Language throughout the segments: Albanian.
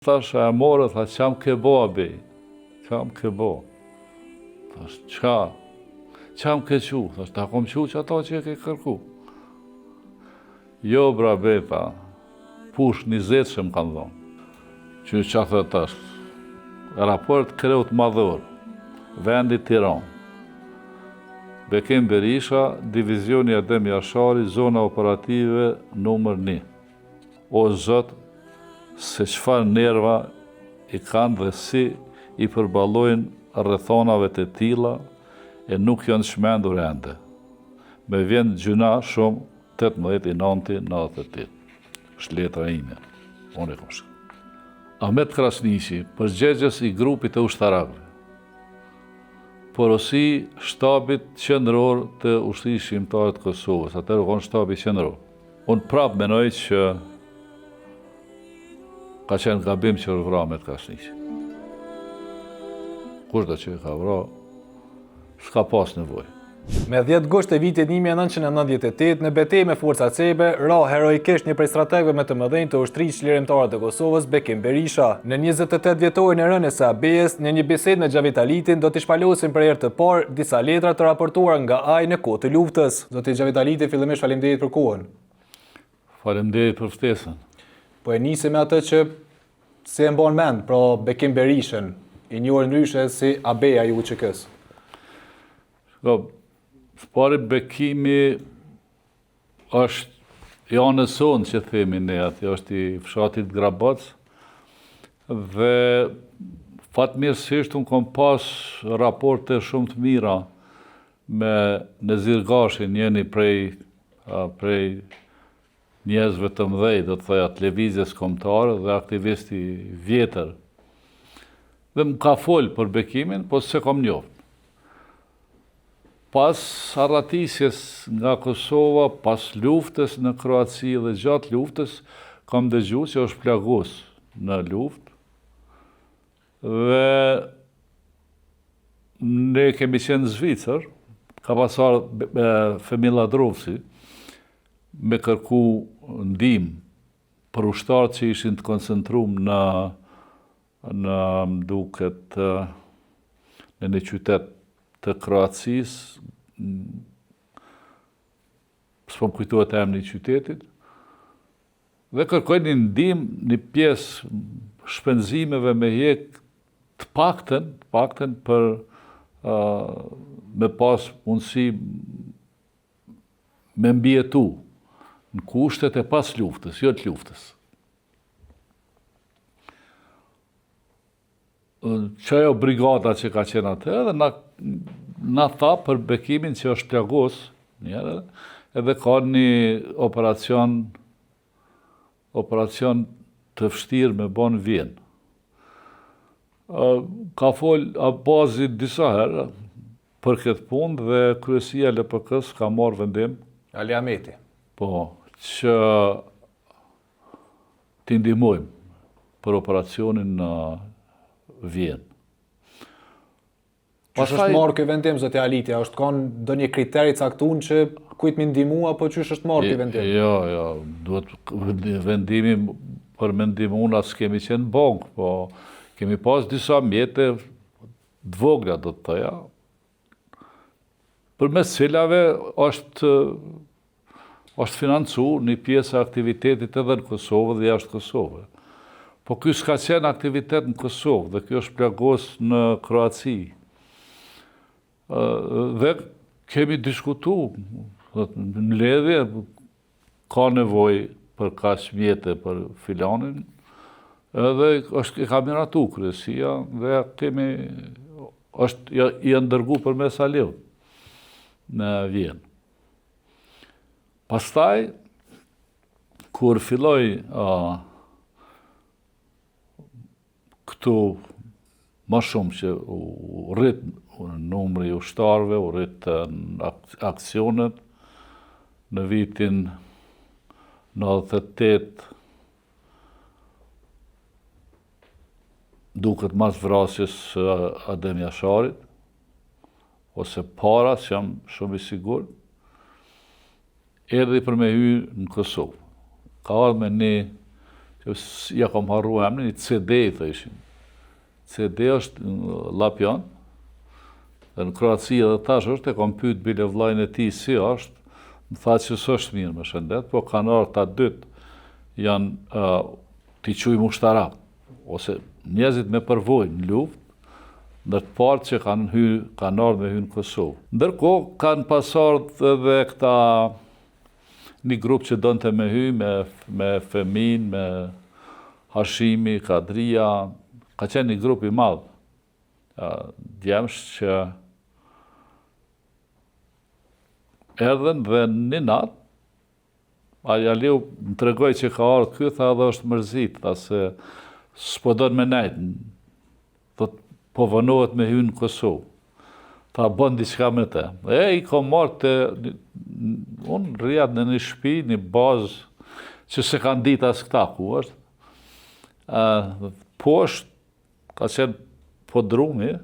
Thasha e morë, tha, qam ke bo, abej? Qam ke bo? Thash, qa? Qam ke qu? Thash, ta kom qu që ato që e ke kërku. Jo, bra, beta, push 20 që më kanë dhonë. Që që thë tash, raport Kreut Madhor, vendi Tiranë. Bekim Berisha, Divizioni Adem Jashari, Zona Operative numër 1. O Zot, se çfarë nerva i kanë dhe si i përballojnë rrethonave të tilla e nuk janë shmendur ende. Me vjen gjuna shumë 18/9/98. Është letra ime. Unë e kam shkruar. Ahmet Krasniqi, përgjegjës i grupit të ushtarakëve. Porosi shtabit qendror të ushtrisë shqiptare të Kosovës, atëherë kon shtabi qendror. Unë prapë menoj që ka qenë gabim që është vra Ahmet Krasniqi. Kushdo që ka vra, s'ka pas nevojë. Me 10 gusht e vitit 1998, në betejë me forcat serbe, ra heroikisht një prej strategëve më të mëdhenj të ushtrisë çlirimtare të Kosovës, Bekim Berisha. Në 28 vjetorin e rënies së ABE-s, në një bisedë me Xhavit Alitin, do t'i shpalosin për herë të parë disa letra të raportuara nga ai në kohë të luftës. Zoti Xhavit Aliti, fillimisht faleminderit për kohën. Faleminderit për ftesën. Po e nisim me atë që se e mban mend, pra Bekim Berishën, i njohur ndryshe si ABE-ja i UÇK-s. Pari Bekimi është janë sonë që themi ne aty, është i fshatit Grabac, dhe fatmirësisht unë kom pas raporte shumë të mira me Nezir Gashin, njëni prej njerëzve të mëdhej, do të thoya televizjes kombëtare dhe aktivisti vjetër. Dhe më ka folë për Bekimin, po se kom njoft. Pas arratisjes nga Kosova, pas luftës në Kroaci dhe gjatë luftës, kam dëgju që është plagos në luftë. Dhe ne kemi qenë në Zvicër, ka pasar Femilla Drovsi, me kërku ndihmë për ushtarët që ishin të koncentruar në mduket në një qytet të Kroacisë, s'po më kujtohet emri i qytetit, dhe kërkojnë një ndihmë, një pjesë shpenzimeve me hjek të paktën për me pas mundësi me mbijetu në kushtet e pas luftës, jo të luftës. Qajo brigada që ka qenë atë, edhe na tha për Bekimin që është plagos, njëre, edhe ka një operacion të vështirë me bon Vjenë. Ka folë bazi disa herë për këtë punë dhe kryesia e LPK-s ka marrë vendim. Ali Ahmeti. Po, që t'i ndihmojmë për operacionin në Vjenë. Pas është marrë këtë vendim, zoti Aliti, është kanë ndonjë kriteri caktuar që kujt më ndihmu apo çysh është marrë këtë vendim? Jo, duhet vendimi për me ndihmu na s'kemi qenë bank, po kemi pas disa mjete të vogla, do të thoya, përmes cilave është financu një pjesë e aktivitetit edhe në Kosovë dhe jashtë Kosovë. Po ky s'ka qenë aktivitet në Kosovë dhe kjo është plagos në Kroaci. Dhe kemi diskutu në ledhje, ka nevojë për kaq mjete për filanin, edhe e ka miratu kryesia dhe është i ndërgu përmes Aliut në Vjenë. Pastaj, kur filloi këtu më shumë që u rrit numri i ushtarëve, u rrit aksionet në vitin 98, duket mas vrasjes Adem Jasharit, ose para, që jam shumë i sigurt, erdhi për me hyrë në Kosovë. Ka ardhur me një që ja kom harru emrin, i CD të ishin. CD është Lapjon, dhe në Kroaci edhe tash është, e kom pyet bile vllajën e tij si është, më tha që s'është mirë me shëndet, po kanë ardhur ta dytë janë t'i quj mushtarak, ose njerëzit me përvojë në luftë, ndër të parë që kanë ardhur me hyrë në Kosovë. Ndërkohë kanë pasardhë edhe këta një grup që donte me hy, me Femin, me Hashimi, Kadria, ka qenë një grup i madh. Djemsh që erdhen dhe një natë, Aliu më tregoj që ka ardhur ky, tha edhe është mërzit, tha se s'po don me nejt, thot po vënohet me hyrë në Kosovë. Tha bën diçka me te. I kom marrë të, unë rriat në një shtëpi, një bazë, që se kanë ditë as këta ku është. Poshtë ka qenë podrumi,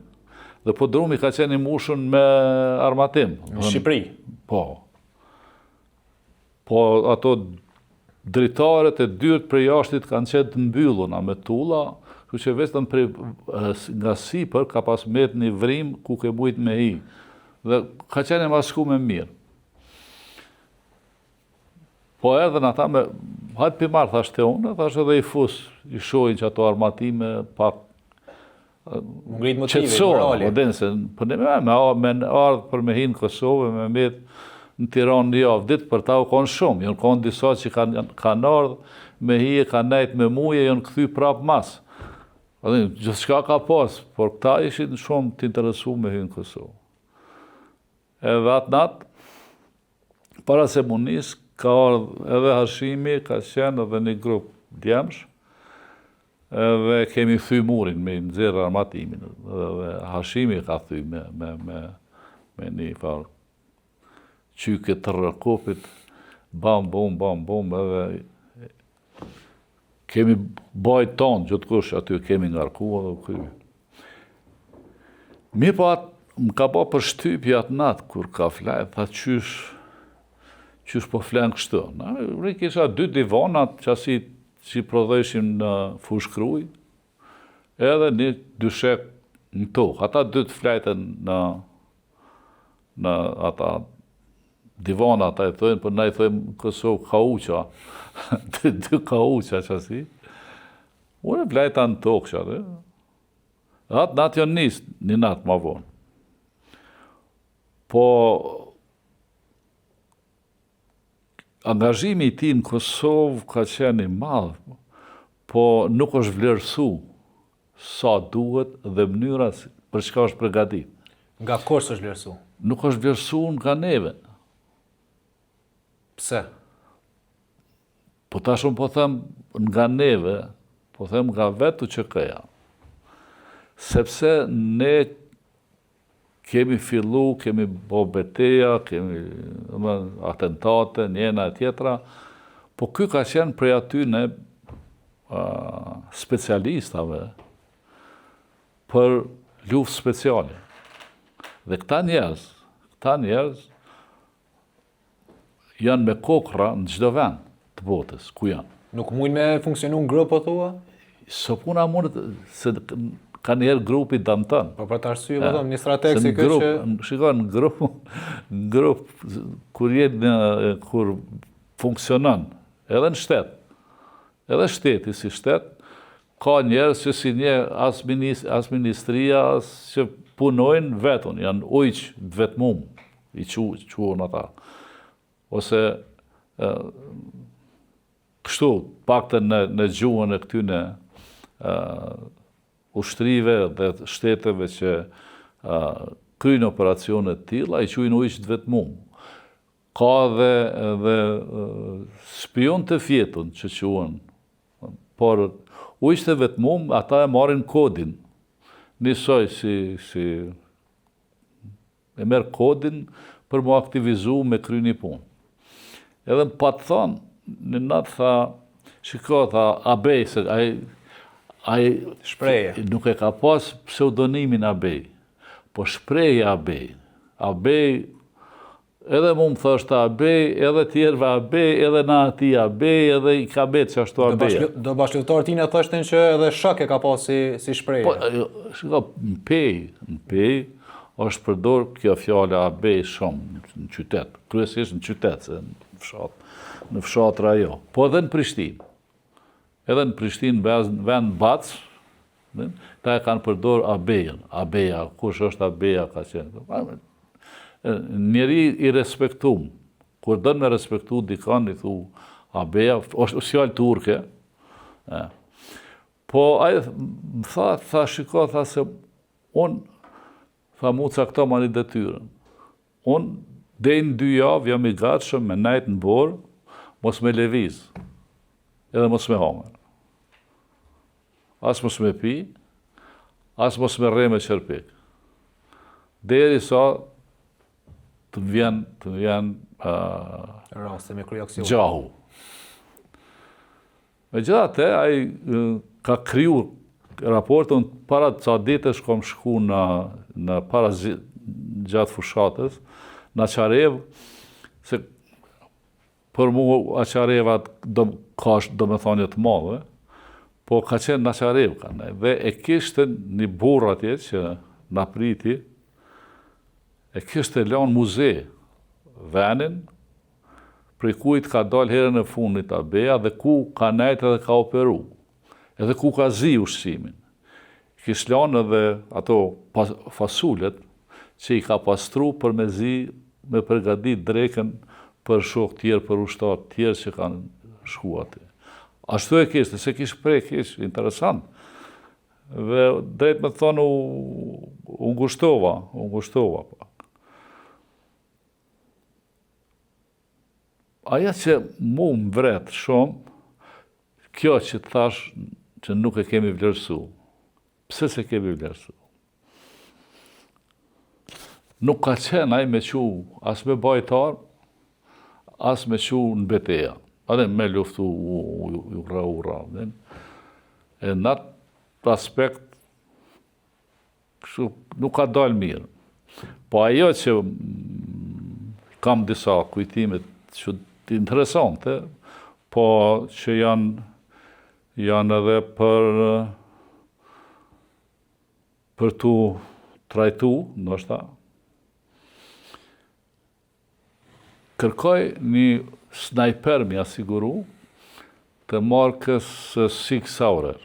dhe podrumi ka qenë i mushun me armatim. Në Shqipëri? Po. Po ato dritaret e dyrt për jashtit kanë qenë të mbylluna me tulla, kështu që vetëm nga sipër ka pas met një vrim ku ke mujt me hi. Dhe ka qenë e maskuar mirë. Po erdhen ata me hajt pi marr thashtë unë, thash edhe i fus, i shohin që ato armatime pak ngrit motive morale. Po ne me ardh për me hi në Kosovë, me met në Tiranë një javë ditë, për ta u konë shumë. Jonë konë disa që kanë ardhë me hi e kanë nejt me muje, jonë këthy prapë mas. Gjithë shka ka pas, por këta ishin shumë të interesu me hi në Kosovë. Edhe atë natë, para se mu nis, ka ardhë edhe Hashimi, ka qenë edhe një grup djemsh, edhe kemi thy murin me nxerë armatimin. Edhe Hashimi ka thy me një farë qyke të rëkopit, bam, edhe kemi bajt tonë, gjithë kush aty kemi ngarkua dhe këry. Mi po atë më ka po për shtypja atë natë, kur ka flajt, tha qysh po flenë kështu. Në kisha 2 divanat që asi që prodheshim në fushkruj, edhe një dyshek në tokë. Ata 2 të flajten në ata divana ata i thojnë, për na i thojnë Kosovë kauqa, 2 kauqa që asi. Unë flajta në tokë që atë. Atë natë janë nisë, një natë ma vonë. Po, angazhimi i tij në Kosovë ka qenë i madh, po nuk është vlerësu sa duhet dhe mënyra për çka është përgatit. Nga kush është vlerësu? Nuk është vlerësu nga neve. Pse? Po tashun po them nga neve, po them nga vetë QK-ja. Sepse ne kemi fillu, kemi bo beteja, kemi atentate, njena e tjetra, po ky ka qenë prej aty ne specialistave për luftë speciale. Dhe këta njerëz janë me kokra në çdo vend të botës, ku janë. Nuk mujnë me funksionu në grup, po thua? So puna mundet, se ka njerë grupi damëtën. Po për të arsye, po thëmë, një strateg si këtë që... Shikon, në grup, kur funksionon, edhe në shtet, edhe shteti si shtet, ka njerës që si nje as ministria, as që punojnë vetën, janë ujqë vetëmum, i quon ata. Ose kështu, pakte në gjuhën e këtyne ushtrive dhe shteteve që kryjnë operacionet tilla, i quajnë ujqë vetëmum. Ka dhe spion të fjetën që quhen, por ujqët e vetëmum, ata e marrin kodin. Njësoj si e merë kodin për mu aktivizu me kry një punë. Edhe më patë thonë, në natë tha, shiko, tha, Abej, se ai shpreje. Nuk e ka pas pseudonimin Abej, po shpreje Abej. Abej Edhe mu më thështë abej, edhe tjerve abej, edhe na ati abej, edhe i ka betë që ashtu abeja. Do bashkëtarë tina thështin që edhe shak e ka pas si shprehje. Po, shiko, në pej, është përdor kjo fjale abej shumë në qytet, kryesisht në qytet, se në fshatra jo. Po edhe në Prishtinë. Edhe në Prishtinë, vend Bac, ta e kanë përdor abejën. Abeja, kush është abeja ka qenë. Njeri i respektum, kur dënë me respektu dikan, i thu abeja, është fjallë turke. Po, aje më tha shiko, tha se unë, tha mu cakto ma një detyrën. Unë, dejnë 2 javë, jam i gatshëm me najtë në borë, mos me leviz, edhe mos me hongër. As mos me pi, as mos me rre me qërpik. Deri sa të më vjen raste me krye aksion. gjahu. Me gjithate, ai ka kriju raportën para ca ditësh kom shku në para gjatë fushatës, në Aqarev, se për mu Aqarevat ka do me thonjë të madhe, po ka qenë në Aqarev kanë, dhe e kishte një burr atje që na priti, e kishte lanë muze venin, prej kujt ka dalë herën e fundit abeja dhe ku ka nejtë edhe ka operu, edhe ku ka zi ushqimin. Kishte lanë edhe ato fasulet që i ka pastru për me zi, me përgadit dreken për shok tjerë, për ushtar tjerë që kanë shku aty. Ashtu e kishte, se kishte prej, kishte interesant. Dhe drejt me thonë u ngushtova pa. Aja që mu më vret shumë, kjo që të thash që nuk e kemi vlerësu. Pse se kemi vlerësu? Nuk ka qenë aj me qu as me bajtar, as me qu në beteja. Ade me luftu u ra. E në atë aspekt, nuk ka dalë mirë. Po ajo që kam disa kujtimet që interesante, po që janë edhe për tu trajtu, ndoshta. Kërkoj një snajper mi asiguru të markës Sig Sauer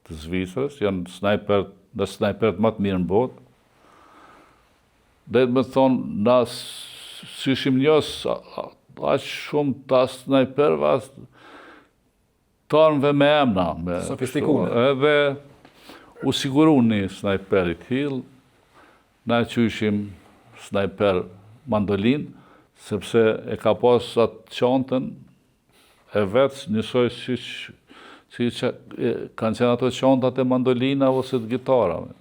të Zvicrës, janë snajpert më të mirë në botë. Dhe me thonë, na syshim njës aq shumë ta snajperve, tarmëve me emna. Sofistikune. Edhe u siguru një snajper i tillë, na qyshim snajper mandolin, sepse e ka pas atë qantën e vetë njësoj si që kanë qenë ato qantat e mandolina ose të gitarave.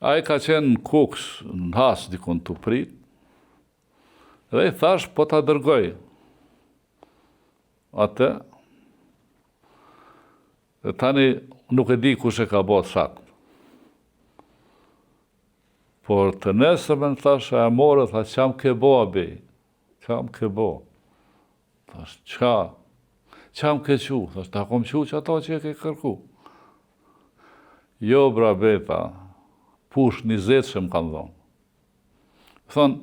Ai ka qenë në Kuks, në Has, dikon të prit, dhe i thash, po ta dërgoj atë, dhe tani nuk e di kush e ka bërë sakt. Por të nesërmen thash, e morë, thash, qam ke bo, abej, qam ke bo. Thash, qam ke qu, thash, ta kom qu që ato që e ke kërku. Jo, bra, beta, push 20 që më kanë dhonë. Thonë,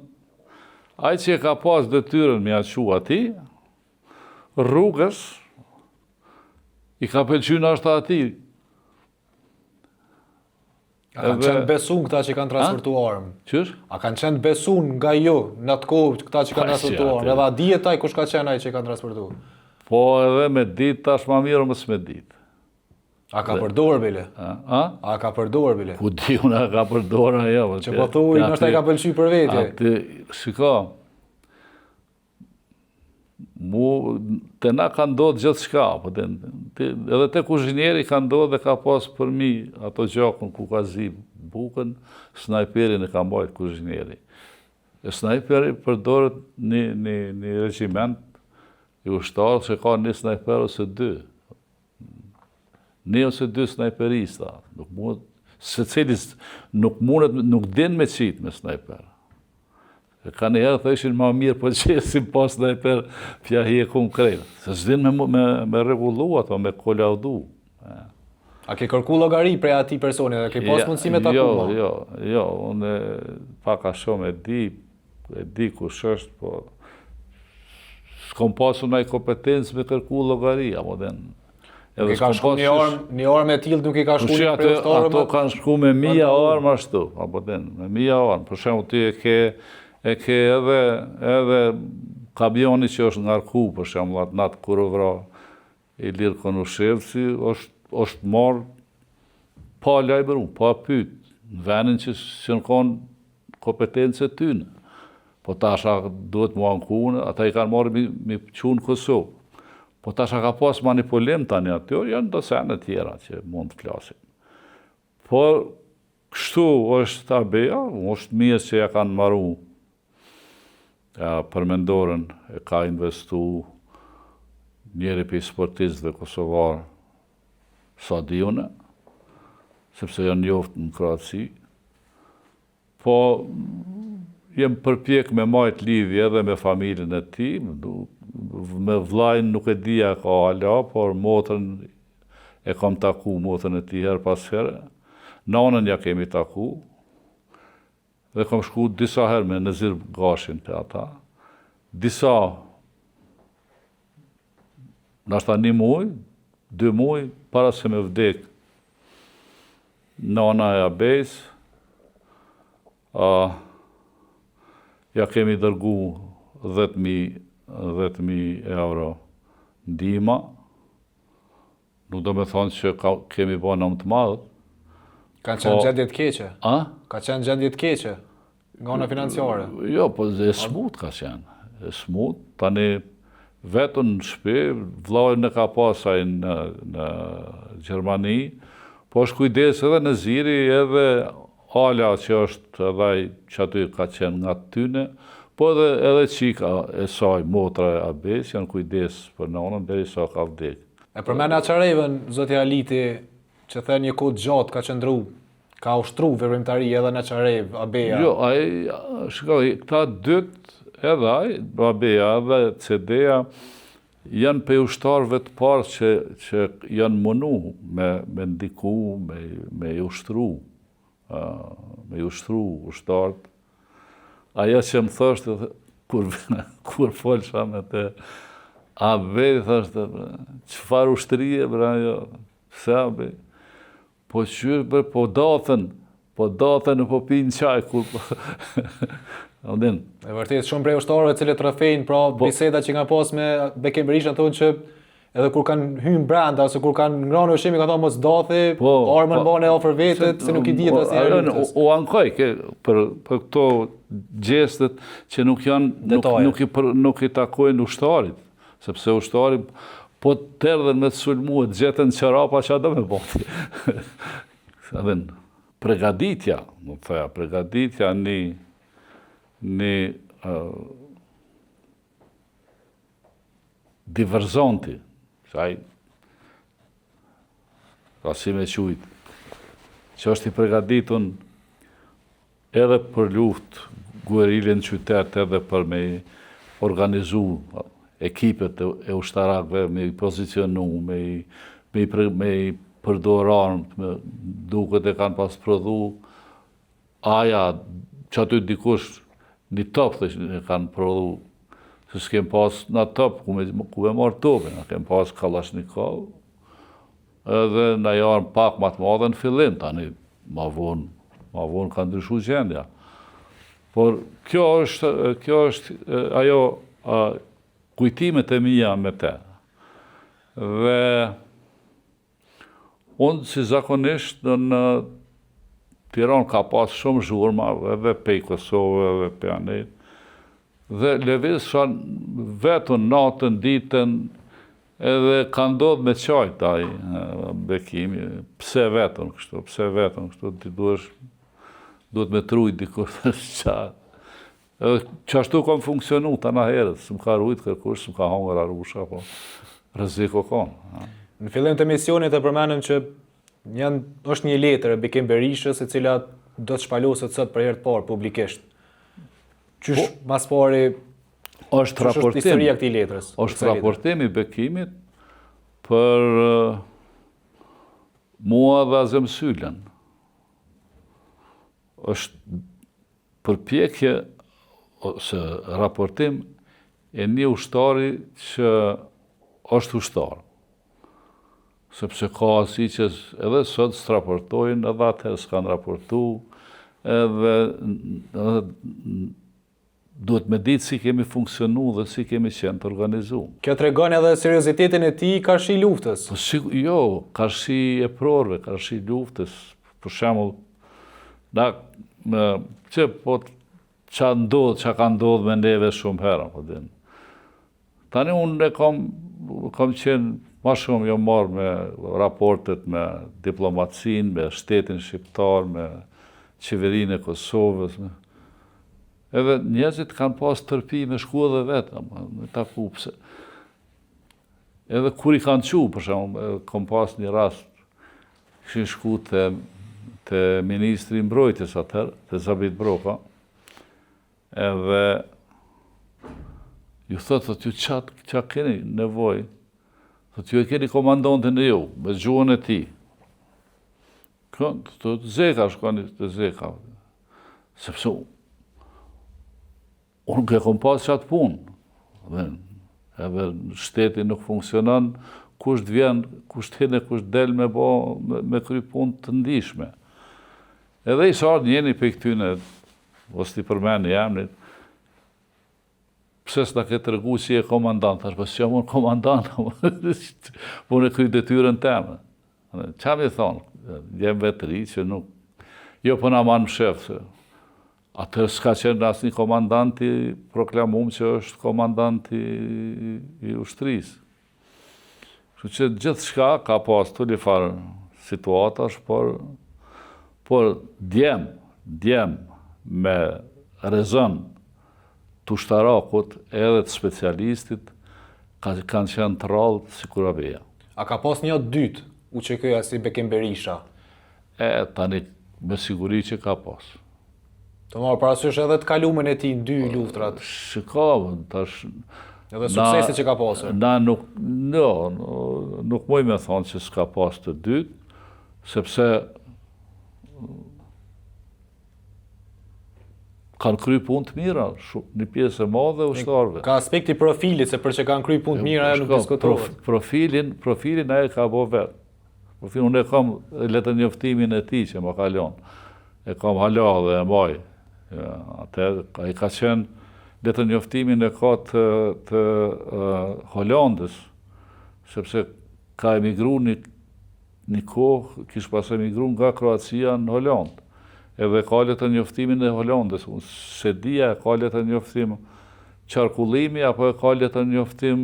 ai që e ka pas detyrën me aqu ati, rrugës, i ka pëlqynë ashtë ati. A kanë qenë besun këta që kanë transportu armë? Qysh? A kanë qenë besun nga jo, në atë kohë këta që kanë transportu armë? Edhe a dihet ai kush ka qenë ai që kanë transportu? Po edhe me ditë, tash ma mirë mësë me ditë. A ka përdorë, bile? A ka përdorë, bile? Ku di unë a ka përdorë ajo. Që po thuj, nështë e ka pëlqy për vetje. Shiko, te na ka ndodhë gjithë shka, edhe te kuzhinjeri ka ndodhë dhe ka pas për mi ato gjakun ku ka zi bukën, snajperin e ka mbajt kuzhinjeri. E snajperi përdorët një regiment i ushtarë që ka një snajper ose 2. Një ose 2 snajperista, nuk mund secilis nuk din me qitë me snajper. Ka një herë thëshin ma mirë po qesim pas snajper pja hjekum krejnë. Se s'din me regullu ato, me kolaudu. A ke kërku llogari prej atij personi dhe ke pas mundësi me taku? Jo, unë pak a shumë e di kush është, po s'kom pasur ndaj kompetencë me kërku llogari, apo den. Nuk i ka shku një armë e tillë, nuk i ka shku një preostarë? Ato kanë shku me 1000 armë ashtu, apo den, me 1000 armë. Për shembull ti e ke edhe kamioni që është ngarku, për shembull atë natë kur u vra Ilir Konushevci, është marrë pa lajmëru, pa pyet, në venin që në konë kompetencë tyne. Po tasha duhet mu ankune, ata i kanë marrë mi qunë Kosovë. Po tasha ka pas manipulim tani aty, janë do sene tjera që mund të flasin. Po kështu është abeja, është mirë që ja kanë marru përmendorën, e ka investu njeri për sportistëve kosovarë, sa diune, sepse janë njoftë në Kroaci. Po, jem përpjek me majt lidhje edhe me familjen e ti, me vllajën nuk e dija ka ala, por motrën e kam taku, motrën e ti her pas herë, nanën ja kemi taku, dhe kam shku disa herë me Nezir Gashin të ata, disa, nashta 1 muaj, 2 muaj, para se me vdek nana e abejs, ja kemi dërgu 10.000 euro ndihma, nuk do me thonë që kemi bo në më të madhë. Ka qenë gjendje të keqe? Ka qenë gjendje të keqe? Nga ana financiare? Jo, po e smut ka qenë. E smut, tani vetën në shtëpi, vllajën e ka pasaj në Gjermani, po është kujdes edhe në Ziri, edhe Ala që është edhe që aty ka qenë nga tyne, po edhe qika e saj, motra e abes, janë kujdes për nanën, deri sa ka vdek. E përmend Açarevën, zoti Aliti, që thënë një kohë gjatë ka qëndru, ka ushtru veprimtari edhe në Açarev, Abeja. Jo, shikoj, këta dytë edhe Abeja edhe CD-ja janë pe ushtarëve të parë që janë mënu me ndiku, me ushtru ushtarët. Aja që më thështë, kur folësha me të Abej, thështë, qëfar ushtrije, bra, jo, pse Abej? Po qyrë, po datën, në po pinë qaj, kur po... E vërtet, shumë prej ushtarëve cilët trofejnë, pra biseda që nga pas me Bekim Berisha, thonë që edhe kur kanë hynë brenda, ose kur kanë ngranë ushqimi, ka thonë mos dathi, armën bane ofër vetët, se nuk i dihet asnjë herë. O ankoj, për këto gjestet që nuk i takojnë ushtarit, sepse ushtarit, po të erdhen me të sulmu, të gjetën qërapa që do me boti. Pregaditja, më të theja, pregaditja një diverzonti, qaj, ka si me qujtë, që është i pregaditun edhe për luft guerilën qytet, edhe për me organizu ekipet e ushtarakve, me i pozicionu, me i përdor armë, duket e kanë pas prodhu, aja, që aty dikush një top dhe që kanë prodhu, se s'kem pas në top, ku me marrë topin, kem pas Kalashnikov, edhe në jarën pak ma të madhe në fillim, tani ma vonë ka ndryshu gjendja. Por kjo është ajo kujtimet e mija me te. Dhe unë si zakonisht në Tiranë ka pas shumë zhurma, edhe pej Kosovë, edhe pej anet, dhe lëvizsha vetën, natën, ditën, edhe ka ndodhë me qajt ai Bekimi, pse vetën kështu, ti duhet me trujt dikur të qatë. Edhe qashtu kam funksionu të na herët, së më ka rujt kërkush, së më ka hongër arusha, po rëziko konë. Në fillim të misionit e përmenëm që është një letër e Bekim Berishës e cila do të shpaloset sot për herë të parë publikisht. Qysh mas pari është historia këtij letrës? Është raportim i Bekimit për mua dhe Azem Sylen. Është përpjekje ose raportim e një ushtari që është ushtar. Sepse ka asi që edhe sot s'raportojnë, edhe atëherë s'kanë raportu, edhe duhet me ditë si kemi funksionu dhe si kemi qenë të organizu. Kjo tregon edhe seriozitetin e tij karshi luftës. Jo, karshi e prorëve, karshi luftës. Për shembull, që ka ndodhë me neve shumë herë, po din. Tani unë kam qenë ma shumë jo marrë me raportet me diplomacinë, me shtetin shqiptar, me qeverinë e Kosovës. Edhe njerëzit kanë pas tërpi me shku edhe vetë, me taku pse. Edhe kur i kanë qu, për shembull, kam pas një rast, kishin shku te ministri i mbrojtjes atëherë, te Zabit Broka, edhe ju thotë ju qa keni nevojë, thotë ju e keni komandantin e ju, me gjuhën e ti. Të Zeka, shkoni të Zeka. Sepse unë ke kom pas qatë punë. Edhe shteti nuk funksionon, kusht vjen, kusht hine, kusht del me kry punë të ndishme. Edhe i sarë njeni për këtyne, ose ti përmeni jamnit, pse s'na ke tërgu si e komandant, thash, pas që jam unë komandant, unë e kry detyrën teme. Qa mi thonë, jem vetëri që nuk, jo për na manë më shef, atër s'ka qenë asë një komandanti proklamum që është komandanti i ushtrisë. Kështu që gjithë shka ka pas të një farë situatash, por djem me rezon të ushtarakut edhe të specialistit kanë qenë të rallë si kurabeja. A ka pas një dytë u që këja si Bekim Berisha? Tani me siguri që ka pas. Të marrë parasysh edhe të kalumen e ti në dy luftrat. Shiko, tash... Edhe suksese që ka pasur. Na nuk moj me thonë që s'ka pas të dytë, sepse kanë kry punë të mira, një pjesë e madhe ushtarëve. Ka aspekti profilit, se për që kanë kry punë të mira, nuk diskutohet. Profilin e ka bo vetë. Unë e kam letër njoftimin e ti që më kalon. E kam hala dhe e mbaj. I ka qenë letër njoftimin e ka të Hollandës, sepse ka emigru një kohë, kishë pas emigru nga Kroacia në Hollandë. Edhe ka letër njoftimin e Hollandës. Unë se dhja ka letër njoftim qarkullimi, apo e ka letër njoftim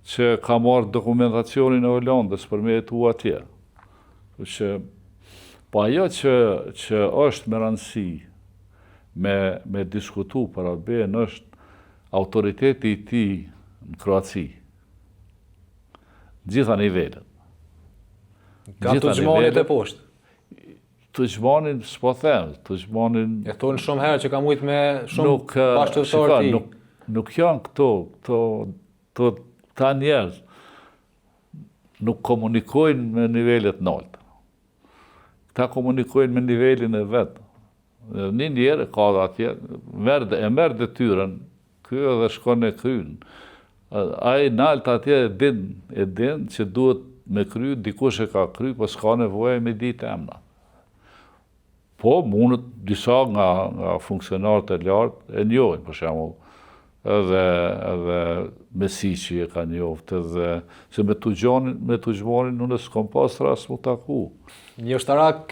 që ka marrë dokumentacionin e Hollandës për me jetu atje. Po ajo që është me rëndësi me diskutu për Albin është autoriteti i ti në Kroaci. Gjitha nivellet. Ka të gjmonit e poshtë. Të gjmonin, s'po them, të gjmonin... E thonë shumë herë që ka mujtë me shumë bashkëtëtar ti. Nuk janë këto, ta njerëz, nuk komunikojnë me nivellet naltë. Ta komunikojnë me nivelin e vetë. Një njerë ka dhe atje, e merë detyrën, kjo edhe shkon e krynë. Ai naltë atje e din që duhet me kry, dikush e ka kry, po s'ka nevojë me ditë emna. Po, mundët disa nga funksionarët e lartë e njojnë, për shembull, edhe Mesiqi e ka njoftë, edhe se me të gjmonin unë s'kom pas rast mu taku. Një ushtarak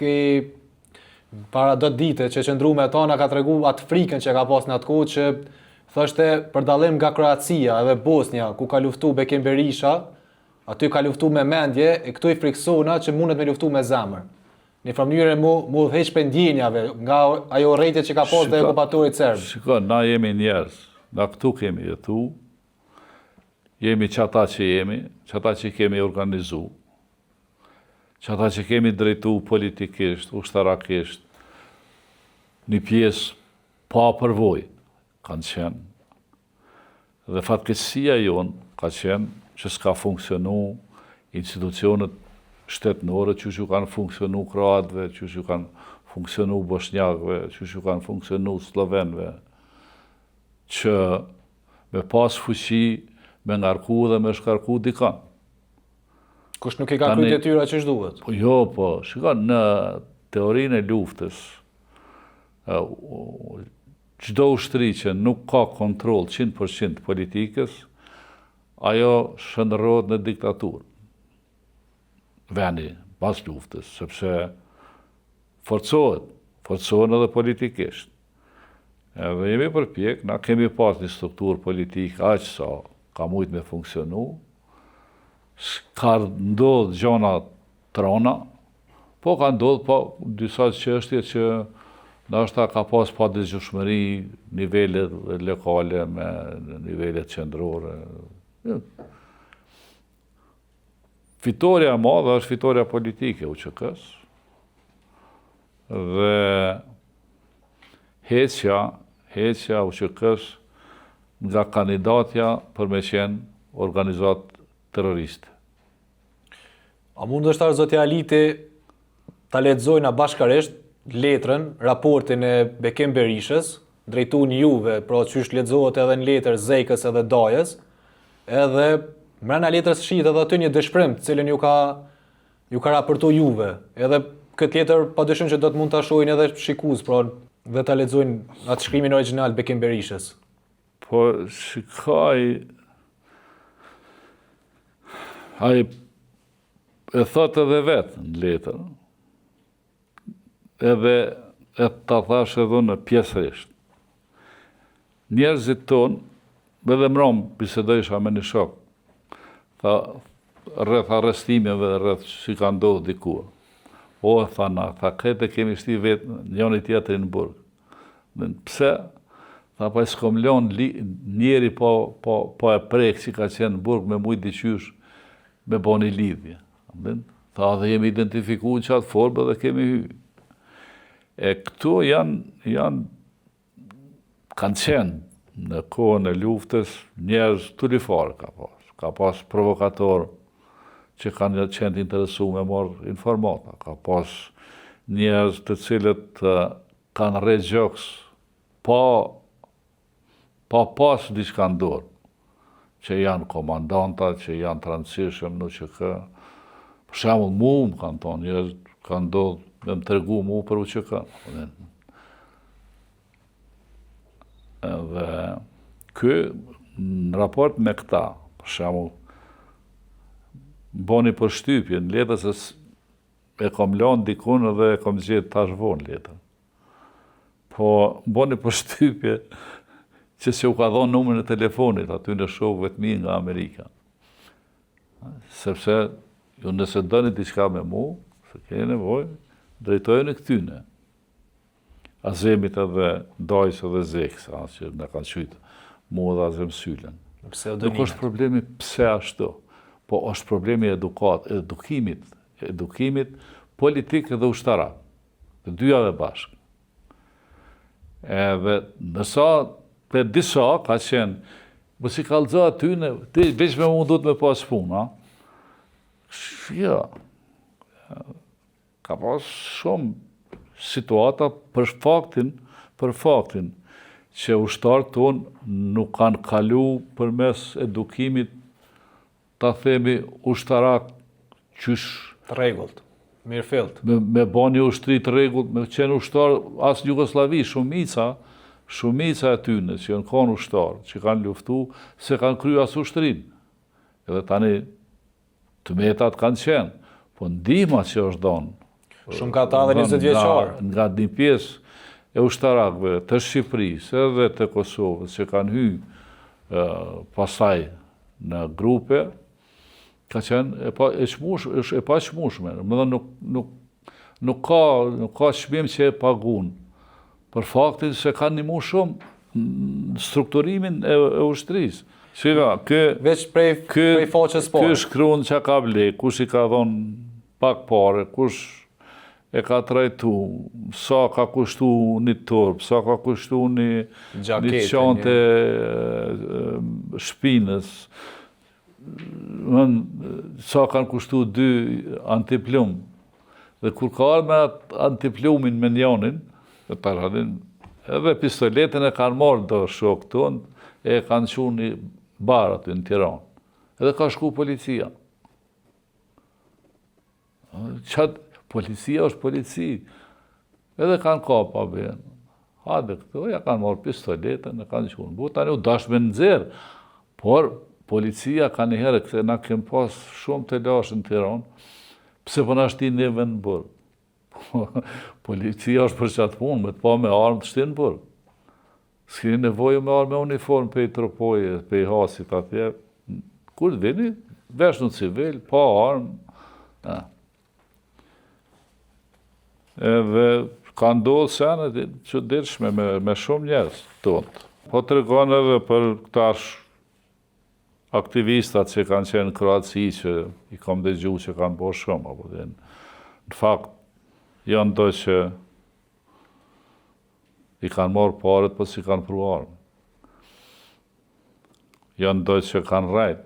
para do dite që qëndru me ta na ka tregu atë frikën që ka pas në atë kohë që thoshte për dallim nga Kroacia edhe Bosnia, ku ka luftu Bekim Berisha, aty ka luftu me mendje, e këtu i friksona që mundet me luftu me zemër. Një mënyrë mu dheq pendjenjave nga ajo rrejtje që ka pas dhe okupatorit serb. Shiko, na jemi njerëz, na këtu kemi jetu, jemi qata që kemi organizu, që ata që kemi drejtu politikisht, ushtarakisht, një pjesë pa përvoj, kanë qenë. Dhe fatkeqësia jonë ka qenë që s'ka funksionu institucionet shtetënore, që që kanë funksionu kroatëve, që që kanë funksionu bosnjakëve, që që kanë funksionu slovenëve, që me pas fuqi, me ngarku dhe me shkarku dikan. Kush nuk i ka kryet detyra që shduhet? Po jo, po, shikon, në teorinë e luftës, çdo ushtri që nuk ka kontroll 100% politikës, ajo shndërrohet në diktaturë. Vendi pas luftës, sepse forcohen edhe politikisht. Edhe jemi përpjek, na kemi pas një strukturë politike aq sa ka mujt me funksionu, ka ndodhë gjona trona, po ka ndodhë po disa çështje që ndoshta ka pas pa dëgjueshmëri nivelet lokale me nivelet qendrore. Fitoria e madhe është fitoria politike UÇK-s dhe heqja UÇK-s nga kandidatja për me qenë organizatë terroriste. A mund është arë zotja Aliti ta lexojnë bashkarisht letrën, raportin e Bekim Berishës, drejtuar juve, pra qysh lexohet edhe në letër Zekës edhe Dajës, edhe mbrana letrës shihet edhe aty një dëshpërim, të cilën ju ka raportu juve. Edhe këtë letër padyshim që do të mund ta shohin edhe shikues, pra dhe ta lexojnë atë shkrimin origjinal Bekim Berishës. Po shikoj, ai e thot edhe vetë në letër, edhe e ta thash edhe në pjesërisht. Njerëzit tonë, edhe mrom bisedojsha me një shok, tha rreth arrestimeve dhe rreth që ka ndodhur diku. O, thana, tha këtë kemi shti vetë njëri tjetrin në burg. Dhe pse? Tha pa s'kom lënë njeri po e prek që ka qenë në burg me mujt diqysh me bo një lidhje. Tha dhe jemi identifikuar në qatë formë dhe kemi hy. E këto kanë qenë në kohën e luftës njerëz tulifarë ka pas. Ka pas provokator që kanë qenë interesu me marrë informata. Ka pas njerëz të cilët kanë rrejt gjoks pa pas diçka në dorë, që janë komandanta, që janë të rëndësishëm në UÇK. Për shembull, mu më kanë thonë, njerëz kanë ndodhur me më tregu mu për UÇK. Dhe ky në raport me këta, për shembull, boni përshtypje në letër se e kom lënë dikun dhe e kom gjetë tash vonë letër. Po boni përshtypje që se u ka dhonë numrin e telefonit aty në shokëve të mi nga Amerika. Sepse ju nëse dëni diçka me mu, se keni nevojë, drejtojnë këtyne. Azemit edhe Dajës edhe Zekës, që në kanë qytë mu edhe Azem Sylen. Nuk është problemi pse ashtu, po është problemi edukimit politik dhe ushtarak, të dyjave bashkë. Edhe nësa për disa ka qenë, mos i kallëzo aty, veç me mundut me pas punë, ja, ka pas shumë situata për faktin që ushtarët tonë nuk kanë kalu përmes edukimit, ta themi ushtarak qysh të rregullt, mirëfillt. Me bani ushtri të rregullt, me qenë ushtar as Jugosllavi, shumica e tyne që janë kanë ushtarë, që kanë luftu, se kanë kryu as ushtrin. Edhe tani të metat kanë qenë, po ndihma që është donë. Shumë ka ta dhe 20 vjeqarë. Nga një pjesë e ushtarakve të Shqipërisë edhe të Kosovës që kanë hy pasaj në grupe, ka qenë e pa çmueshme. Më dhe nuk ka çmim që e pagun, për faktin se kanë nimu shumë në strukturimin e ushtrisë. Shika, veç prej faqes parë. Ky shkruan çka ka ble, kush i ka thonë pak pare, kush e ka trajtu, sa ka kushtu një turp, sa ka kushtu një qante shpinës, sa kanë kushtu 2 antiplum. Dhe kur ka arë me antiplumin me njonin, edhe pistoletin e kanë marrë do shok tonë, e kanë qu një barë aty në Tiranë. Edhe ka shku policia. Qatë policia është polici. Edhe kanë kapa ben. Hade këto, ja kanë marrë pistoletën, e kanë qu në butë, tani u dash me nëzirë. Por policia ka një herë, këse na kem pas shumë të lashë në Tiranë, pse po na shti neve në burg. Policia është për qatë punë, me të pa me armë të shti në burg. S'kini nevojë me armë me uniform pe i tropoje, pe i hasit atje. Kur të vini, vesh në civil, pa armë. Edhe ka ndodhë senet që dirshme me shumë njerës tonë. Po të regon edhe për këtash aktivistat që kanë qenë në Kroaci, që i kam dëgju që kanë bo shumë. Në fakt, janë do që i kanë marrë paret, po si kanë pru armë. Janë do që kanë rajtë.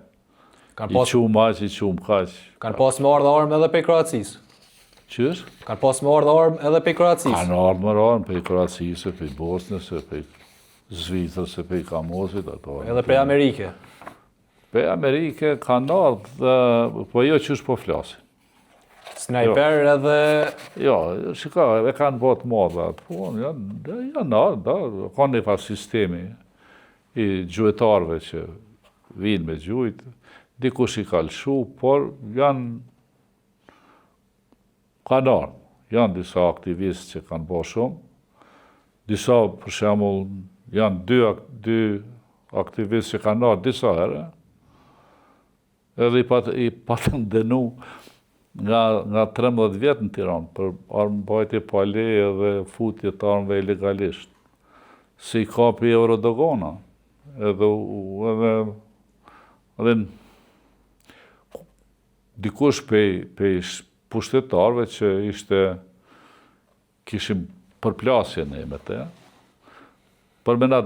I qumë aq, i qumë kaq. Kanë pas me ardhë armë edhe pe Kroacisë? Qysh? Kanë pas me ardhë armë edhe pe Kroacisë? Kanë armë pe Kroacisë, pe Bosnës, pe Zvicrës, pe Kamosit. Edhe pe Amerike? Pe Amerike kanë ardhë, po jo qysh po flasin. Snajper edhe... Jo, shika, e kanë botë madhe atë punë, janë ardhë, kanë një pas sistemi i gjuetarve që vinë me gjujtë, dikush i ka lëshu, por kanë ardhë. Janë disa aktivistë që kanë bo shumë, disa, për shembull, janë dy aktivistë që kanë ardhë disa herë, edhe i patën dënu nga 13 vjetë në Tiranë, për armë bajtje pale edhe futje të armëve ilegalisht. Si i kapi Eurodogona, edhe dikush pe pushtetarve që kishim përplasje ne me te, për me na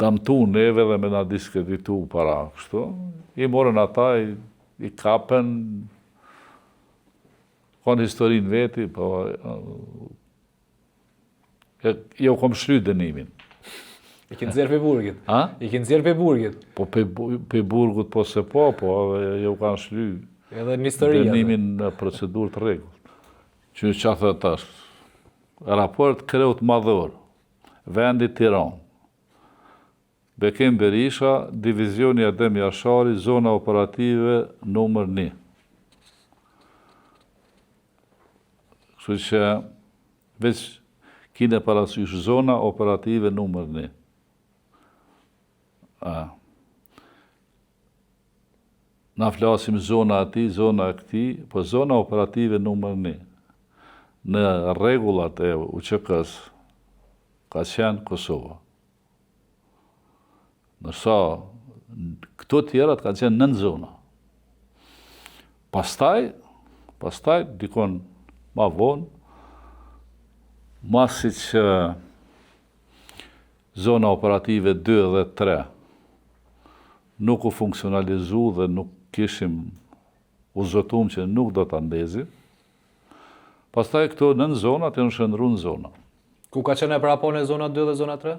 damtu neve dhe me na diskreditu para kështu, i morën ata, i kapen, kanë historinë veti, po jo kom shry dënimin. I kënë zirë pe burgit? A? I kënë zirë pe burgit? Po pe burgut po se po jo kanë shry edhe në histori dënimin në procedurë të rregullt. Që thë tash, raport kreut madhor, vendi Tiranë, Bekim Berisha, Divizioni Adem Jashari, Zona Operative numër 1. Kështu që veç kine parasysh Zona Operative numër 1. Na flasim zona ati, zona këti, po Zona Operative numër 1. Në rregullat e UÇK-s ka qenë Kosova. Nërsa, këto tjerat ka qenë 9 zona. Pastaj, dikon ma vonë, masi që zona operative 2 dhe 3 nuk u funksionalizu dhe nuk kishim u zotum që nuk do të ndezim, pastaj këto 9 zonat e në shëndru në zona. Ku ka qenë e parapone zona 2 dhe zona 3?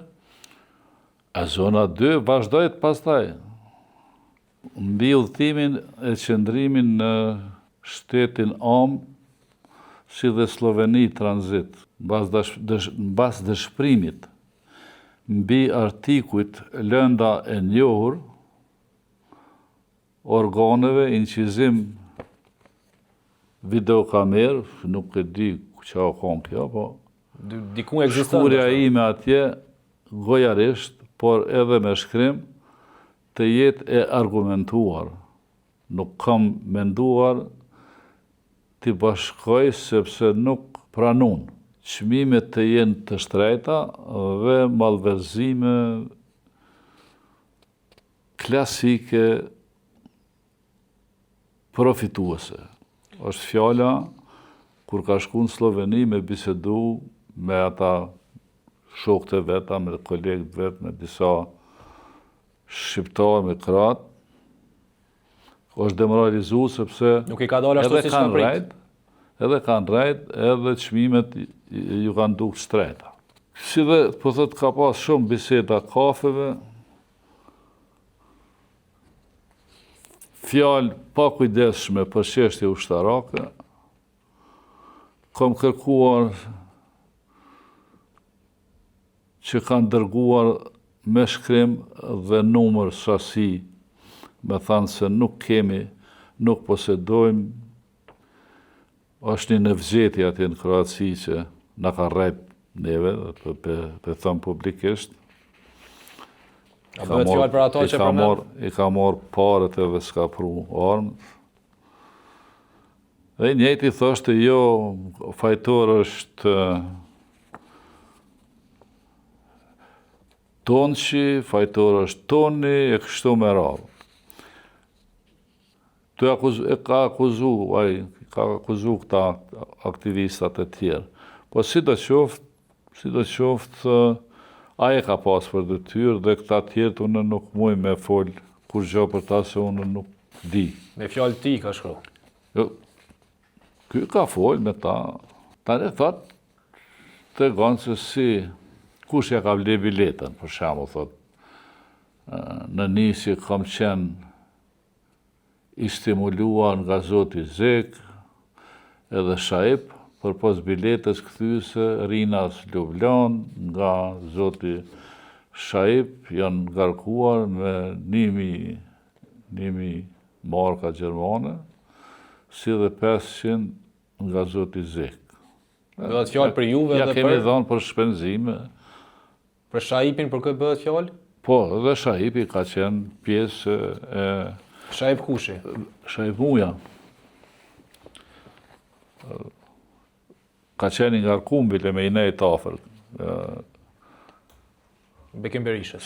A zona 2 vazhdojt pastaj. Mbi udhëtimin e qëndrimin në shtetin Am, si dhe Sloveni tranzit, mbas dëshpërimit, mbi artikujt lënda e njohur, organeve, incizim videokamer, nuk e di që o kon kjo, po Dikun ekziston. shkurja ime atje, gojarisht, por edhe me shkrim, të jetë e argumentuar. Nuk kam menduar t'i bashkoj sepse nuk pranun. Çmimet të jenë të shtrejta dhe mallvërzime klasike profituese. është fjala kur ka shku në Sloveni me bisedu me ata shokët e veta, me kolegët vetë, me disa shqiptarë, me kratë, është demoralizu sepse Nuk i ka dalë ashtu siç ka prit. edhe kanë rajt, edhe çmimet ju kanë dukë shtreta. Si dhe, po thot, ka pas shumë biseda kafeve, fjalë pa kujdesshme për çështje ushtarake, kam kërkuar që kanë dërguar me shkrim dhe numër sasi, me thanë se nuk posedojmë, është një nevzeti atje në Kroaci që na ka rrejt neve, për thëmë publikisht. A bëhet fjallë për ato që përmen? I ka marë parët edhe s'ka pru armët. Dhe njëti thoshte, jo, fajtor është Tonçi, fajtor është Toni, e kështu me radhë. Ka akuzu këta aktivistat e tjerë. Po si do qoftë, aje ka pas për detyrë dhe këta tjerë unë nuk muj me folë kur gjë për ta se unë nuk di. Me fjallë ti ka shkru. Jo, ky ka folë me ta. Ta ne thot, të gonë se si, kush ja ka vle biletën, për shembull thot, në nisje kam qenë i stimuluar nga Zoti Zek edhe Shaip, për pos biletës këthyse Rinas Ljublan nga Zoti Shaip janë ngarkuar me 1.000 marka gjermane, si dhe 500 nga Zoti Zek. Bëhet fjallë për juve ja dhe kemi dhënë për shpenzime. Për Shaipin për këtë bëhet fjallë? Po, dhe Shaipi ka qenë pjesë e... Shaip kushi? Shaip Muja. Ka qenë nga kumbile me i nejt afer. Bekim Berishës.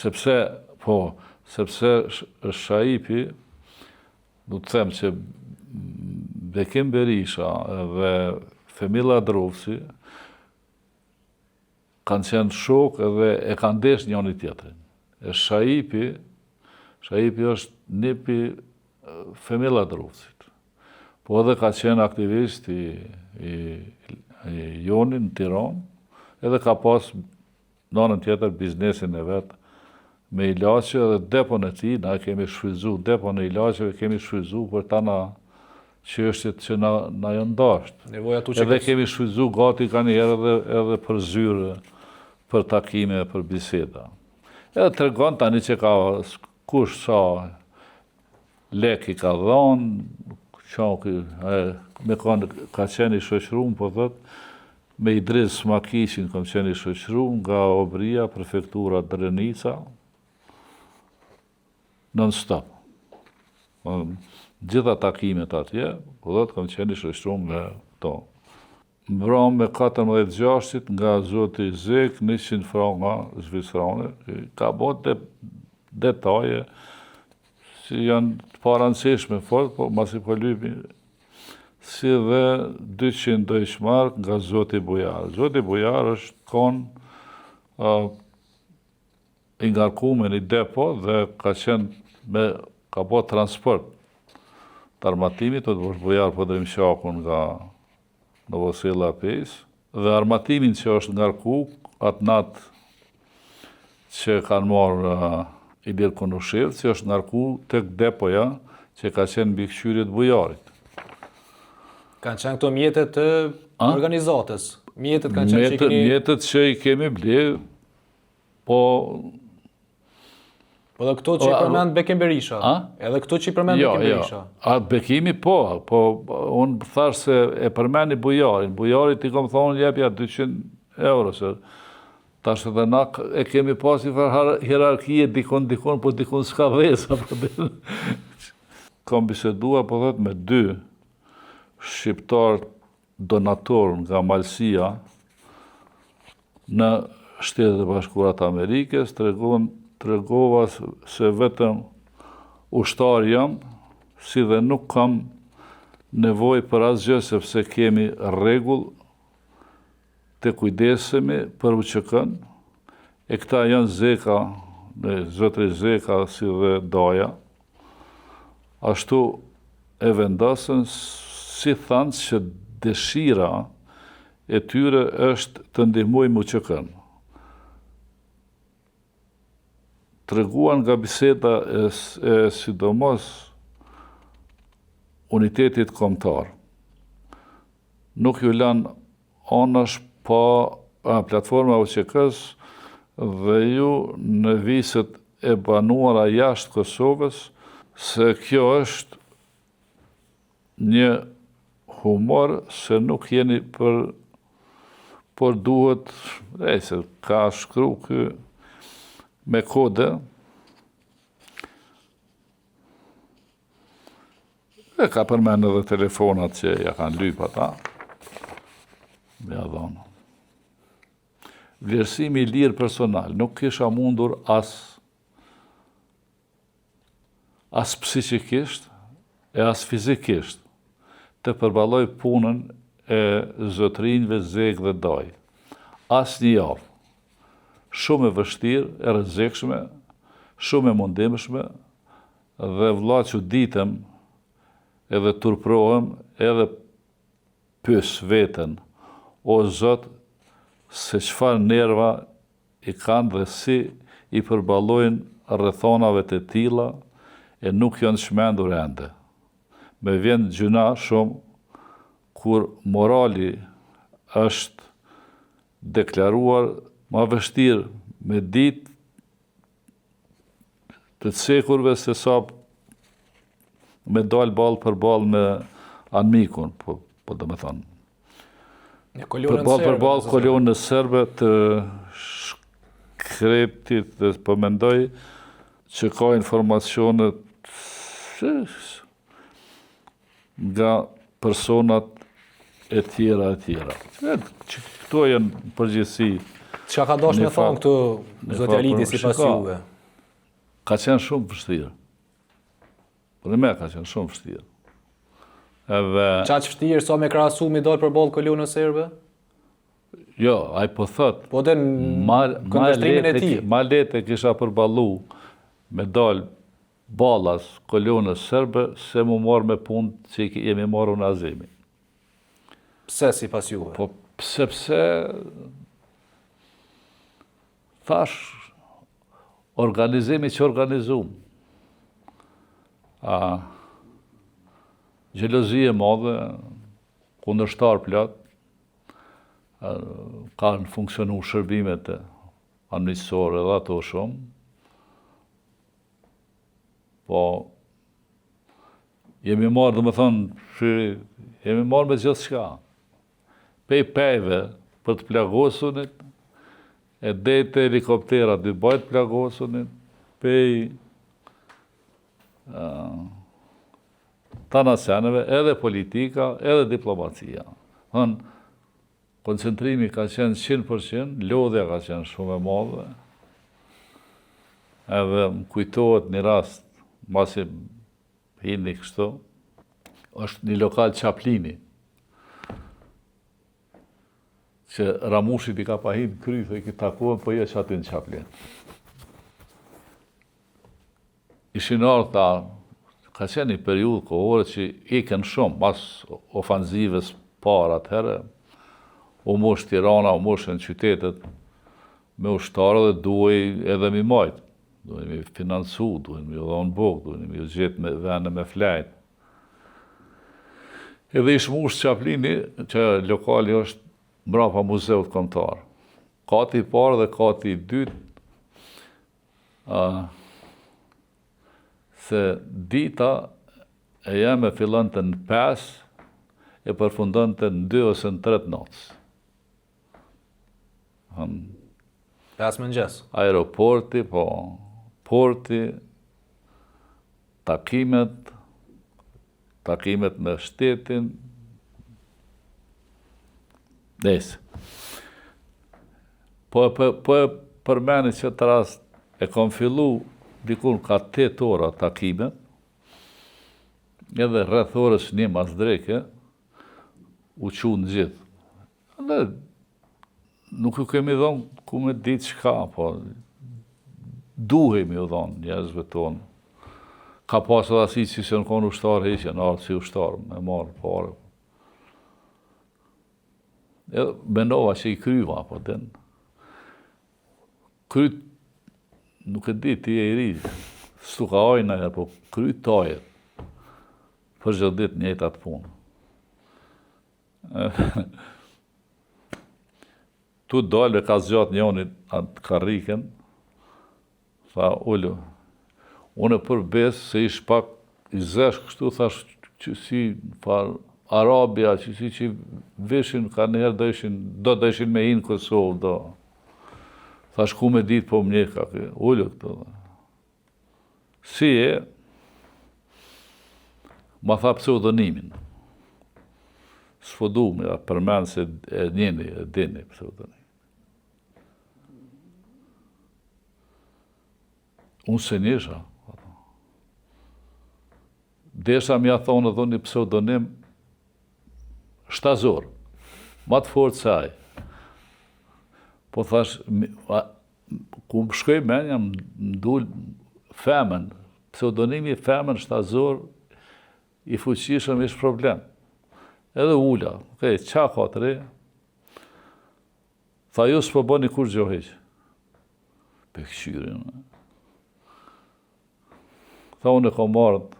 Sepse Shaipi, du të them që Bekim Berisha dhe Femilla Druvsi kanë qenë shokë edhe e kanë desh njëri tjetrin. E Shaipi është nipi Femilla Druvsit. Po edhe ka qenë aktivist i Jonin në Tiranë, edhe ka pas në anën tjetër biznesin e vetë me ilaqe dhe depon e ti, na kemi shfryzu, depon e ilaqeve kemi shfryzu për ta na çështjet që na janë dashtë. Edhe kemi shfryzu gati ka njerë edhe për zyre, për takime, për biseda. Edhe të regon tani që ka kush sa lek i ka dhonë, me ka qenë i shoqërum, po thëtë, me Idris Makishin kam qenë i shoqërum nga Obria, prefektura Drenica, non-stop. Gjitha takimet atje, po thëtë kam qenë i shoqërum nga to. Mbram me 14/6 nga Zoti Zek, 100 franka zvistrane, ka bote detaje, si janë të parancishme fort, po masi po lypi, si dhe 200 dojshmark nga Zoti Bujar. Zoti Bujar është konë i ngarkuar në depo dhe ka po transport të armatimit, të është Bujar Podrim Shakun nga Novosela Pes, dhe armatimin që është ngarku, atë natë që kanë marrë Ilir Konushevë, që është ngarku tek depoja që ka qenë mbi këshyrit Bujarit. Kanë qenë këto mjetet të organizatës? Mjetet kanë qenë që i keni... Mjetet që i kemi ble, po... Po dhe këto që i përmend Bekim Berisha? Edhe këto që i përmend Bekim Berisha? Atë Bekimi po unë thash se e përmeni Bujarin. Bujarit i kom thonë jepja 200 euro, se tash edhe na e kemi pas i hierarkije dikon, po dikon s'ka dhesa. Kam bisedua, po thot, me 2 shqiptar donator nga Malësia në Shtetet e Bashkuara të Amerikës, tregova se vetëm ushtar jam, si dhe nuk kam nevojë për asgjë sepse kemi rregull të kujdesemi për UÇK-n, e këta janë zeka, zotëri zeka si dhe doja, ashtu e vendosën si thanë që dëshira e tyre është të ndihmojmë UÇK-n. Treguan nga biseda e sidomos unitetit kombëtar. Nuk ju lanë anash pa platforma UÇK-s dhe ju në viset e banuara jashtë Kosovës, se kjo është një humor se nuk jeni por duhet, se ka shkru kë me kode, e ka përmenë edhe telefonat që ja kanë lyp ata, me adhonë. Vlerësimi i lirë personal, nuk kisha mundur as psikikisht e as fizikisht të përballoj punën e zotrinjve Zeg dhe Doj. As një javë. Shumë e vështirë, e rrezikshme, shumë e mundimshme, dhe vëlla që ditëm edhe turprohem, edhe pys veten, o Zot, se çfarë nerva i kanë dhe si i përballojnë rrethonave të tilla e nuk janë shmendur ende. Me vjen gjuna shumë kur morali është deklaruar ma vështirë me ditë të cekurve se sa me dalë balë për balë me anmikun, po dhe me thonë. Për balë kolonës serbe të shkreptit dhe po mendoj që ka informacionet nga personat e tjera. Këto janë përgjithësi. Çka ka dosh me thonë këtu zotja Lidi sipas juve? Ka qenë shumë vështirë. Për me ka qenë shumë vështirë. Qaq vështirë sa me krahasu mi dalë për balë kolonës serbe? Jo, ai po thot. Po dhe në këndvështrimin e tij. Ma lehtë kisha përballu me dalë ballas kolonës serbe se mu marrë me punë që jemi marrë në Azemi. Pse sipas juve? Po sepse thash organizimi që organizum. Gjelozi e madhe, kundërshtar plot, kanë funksionu shërbimet administrore dhe ato shumë, po jemi marrë, dhe me thonë, jemi marrë me gjithë shka. Pej pejve për të plagosunit, e dejtë helikoptera dy bajt plagosunit, pej ta nacioneve, edhe politika, edhe diplomacia. Koncentrimi ka qenë 100%, lodhja ka qenë shumë e madhe, edhe më kujtohet një rast, masi hini kështu, është një lokal qaplini, që Ramushit i ka pa hinë krythë, i ki takuën, po je që aty në qaplin. Ishin arta, ka qenë një periudhë kohore që iken shumë, mas ofanzives para atëherë, u mosh Tirana, u mosh në qytetet me ushtarë dhe duhej edhe mi majtë. Duhej mi financu, duhej mi dhonë bukë, duhej mi gjetë me vene me flajt. Edhe ishë mush qaplini, që lokali është mbrapa muzeut kombëtar. Kati i parë dhe kati i dytë, se dita e jeme fillon të në 5, e përfundon të në 2 ose në 3 natës. 5 mëngjes. Aeroporti, po, porti, takimet me shtetin, nesë. Po e përmeni që të rast e kom fillu dikun ka 8 ora takimet, edhe rreth orës 1 mas dreke, u qunë gjithë. Dhe nuk ju kemi dhonë ku me ditë qka, po duhemi u dhonë njerëzve tonë. Ka pas edhe asi që se në konë ushtarë heqja, në ardhë si ushtarë, me marë pare. Edhe mendova që i kryva, po den. Kryt, nuk e di, ti e i ri, s'tu ka ajna e, po kryt tajet. Për gjithë ditë njëjtë atë punë. Tu dalë ka zgjatë njënit atë karriken, tha ullu, unë për besë se ish pak i zesh kështu, thash që si par Arabia, që si që vishin, ka njëherë do ishin me hinë Kosovë, do. Thash ku me ditë po më ka, ullu këtu. Si e, ma tha pseudonimin. S'fodu me përmenë se e njeni, e dini pseudonimin. Unë se njësha. Desha mja thonë edhe një pseudonim shtazor, ma të fortë se aj. Po thash, ku më shkoj menja, më dul Femen, pseudonimi Femen shtazor, i fuqishëm ish problem. Edhe ula, qa ka të re? Tha ju s'po bëni kur gjoheq. Pe këqyrin. Tha unë e kom marrët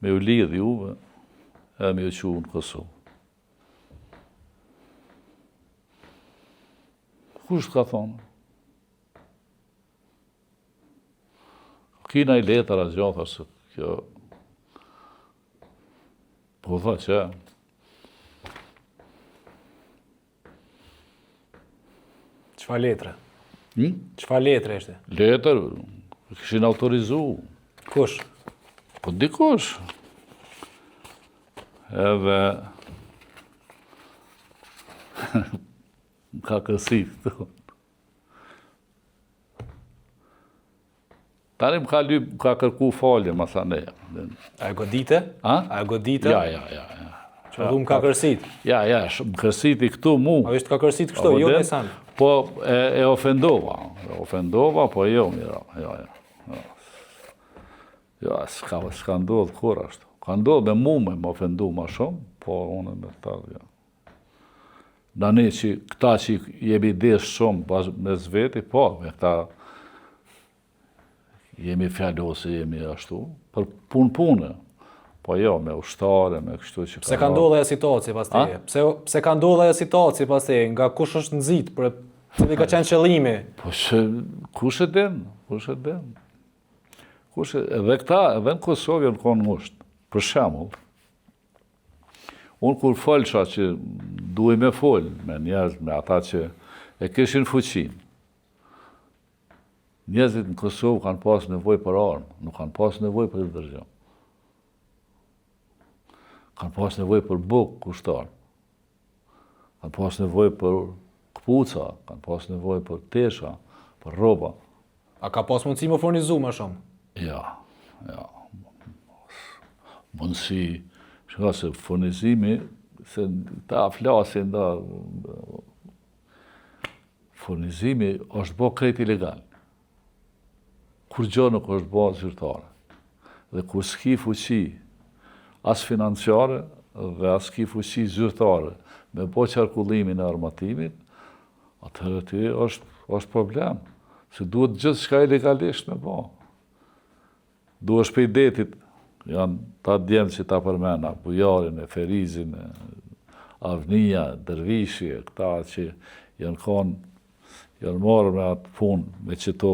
me u lidh juve, edhe me u qu në Kosovë. Kush ka thonë? Kina i letara gjatha se kjo... Po tha që... Çfarë letre? Çfarë letre ishte? Letër, kishin autorizu. Kush? Po dikush. Edhe... ka kësit këtu. Tani më ka lyp, ka kërku falje, ma tha ne. A e godite? A? A e godite? Ja. Që du më ka kërsit? Ja, më kërsit i këtu mu. A ishtë ka kërsit kështu, jo me sanë? Po e ofendova. Ofendova, po jo, mira. Ja, s'ka ndodhë kur ashtu. Ka ndodhë me mu me më ofendu ma shumë, po unë me ta, ja. Da ne që këta që jemi desh shumë me zveti, po, me këta jemi fjallose, jemi ashtu, për punë, po jo, me ushtare, me kështu që ka... Pse ka ndodhë e situaci pas teje? Pse ka ndodhë e situaci pas teje? Nga kush është nëzit, për cili ka qenë qëllimi? Po që, kush e din? Edhe këta, edhe në Kosovë janë konë ngushtë, për shemull. Unë kur folësha që duhe me folë me njerëz, me ata që e kishin fuqin. Njerëzit në Kosovë kanë pas nevoj për armë, nuk kanë pas nevoj për dërgjëm. Kanë pas nevoj për bukë kushtarë. Kanë pas nevoj për këpuca, kanë pas nevoj për tesha, për roba. A ka pas mundësi më furnizu më shumë? Ja. Mundësi... Shka se furnizimi, se ta flasin da... Furnizimi është bo krejt ilegal. Kur gjë nuk është bo zyrtare. Dhe kur s'ki fuqi as financiare dhe as s'ki fuqi zyrtare me bo qarkullimin e armatimit, atëherë ty është problem. Se duhet gjithë shka ilegalisht me bo. Duhet shpejdetit, janë ta djemë që ta përmena, Bujarin, e Ferizin, Avnia, Dervishi, këta që janë marrë me atë punë, me qëto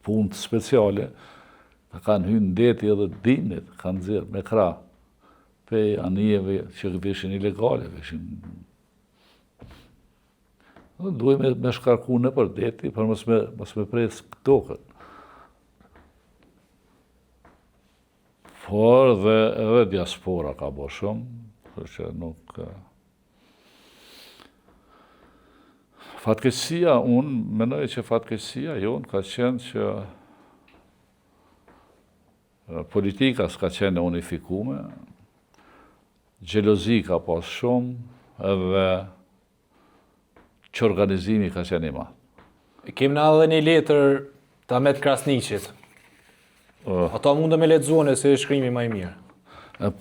punë speciale, kanë hynë ndeti edhe dimnit, kanë zirë me kra, pej anijeve që vishin ilegale, duhet me shkarku në për deti, për mos me presë këto këtë. Por dhe edhe diaspora ka bo shumë, që nuk... Fatkeqësia, unë menoj që fatkeqësia jonë ka qenë që Politika s'ka qenë unifikume, xhelozi ka pas shumë, edhe që organizimi ka qenë i madh. Kem na edhe një letër të Ahmet Krasniqit. Ata mundë me lexuar se është shkrimi më i mirë.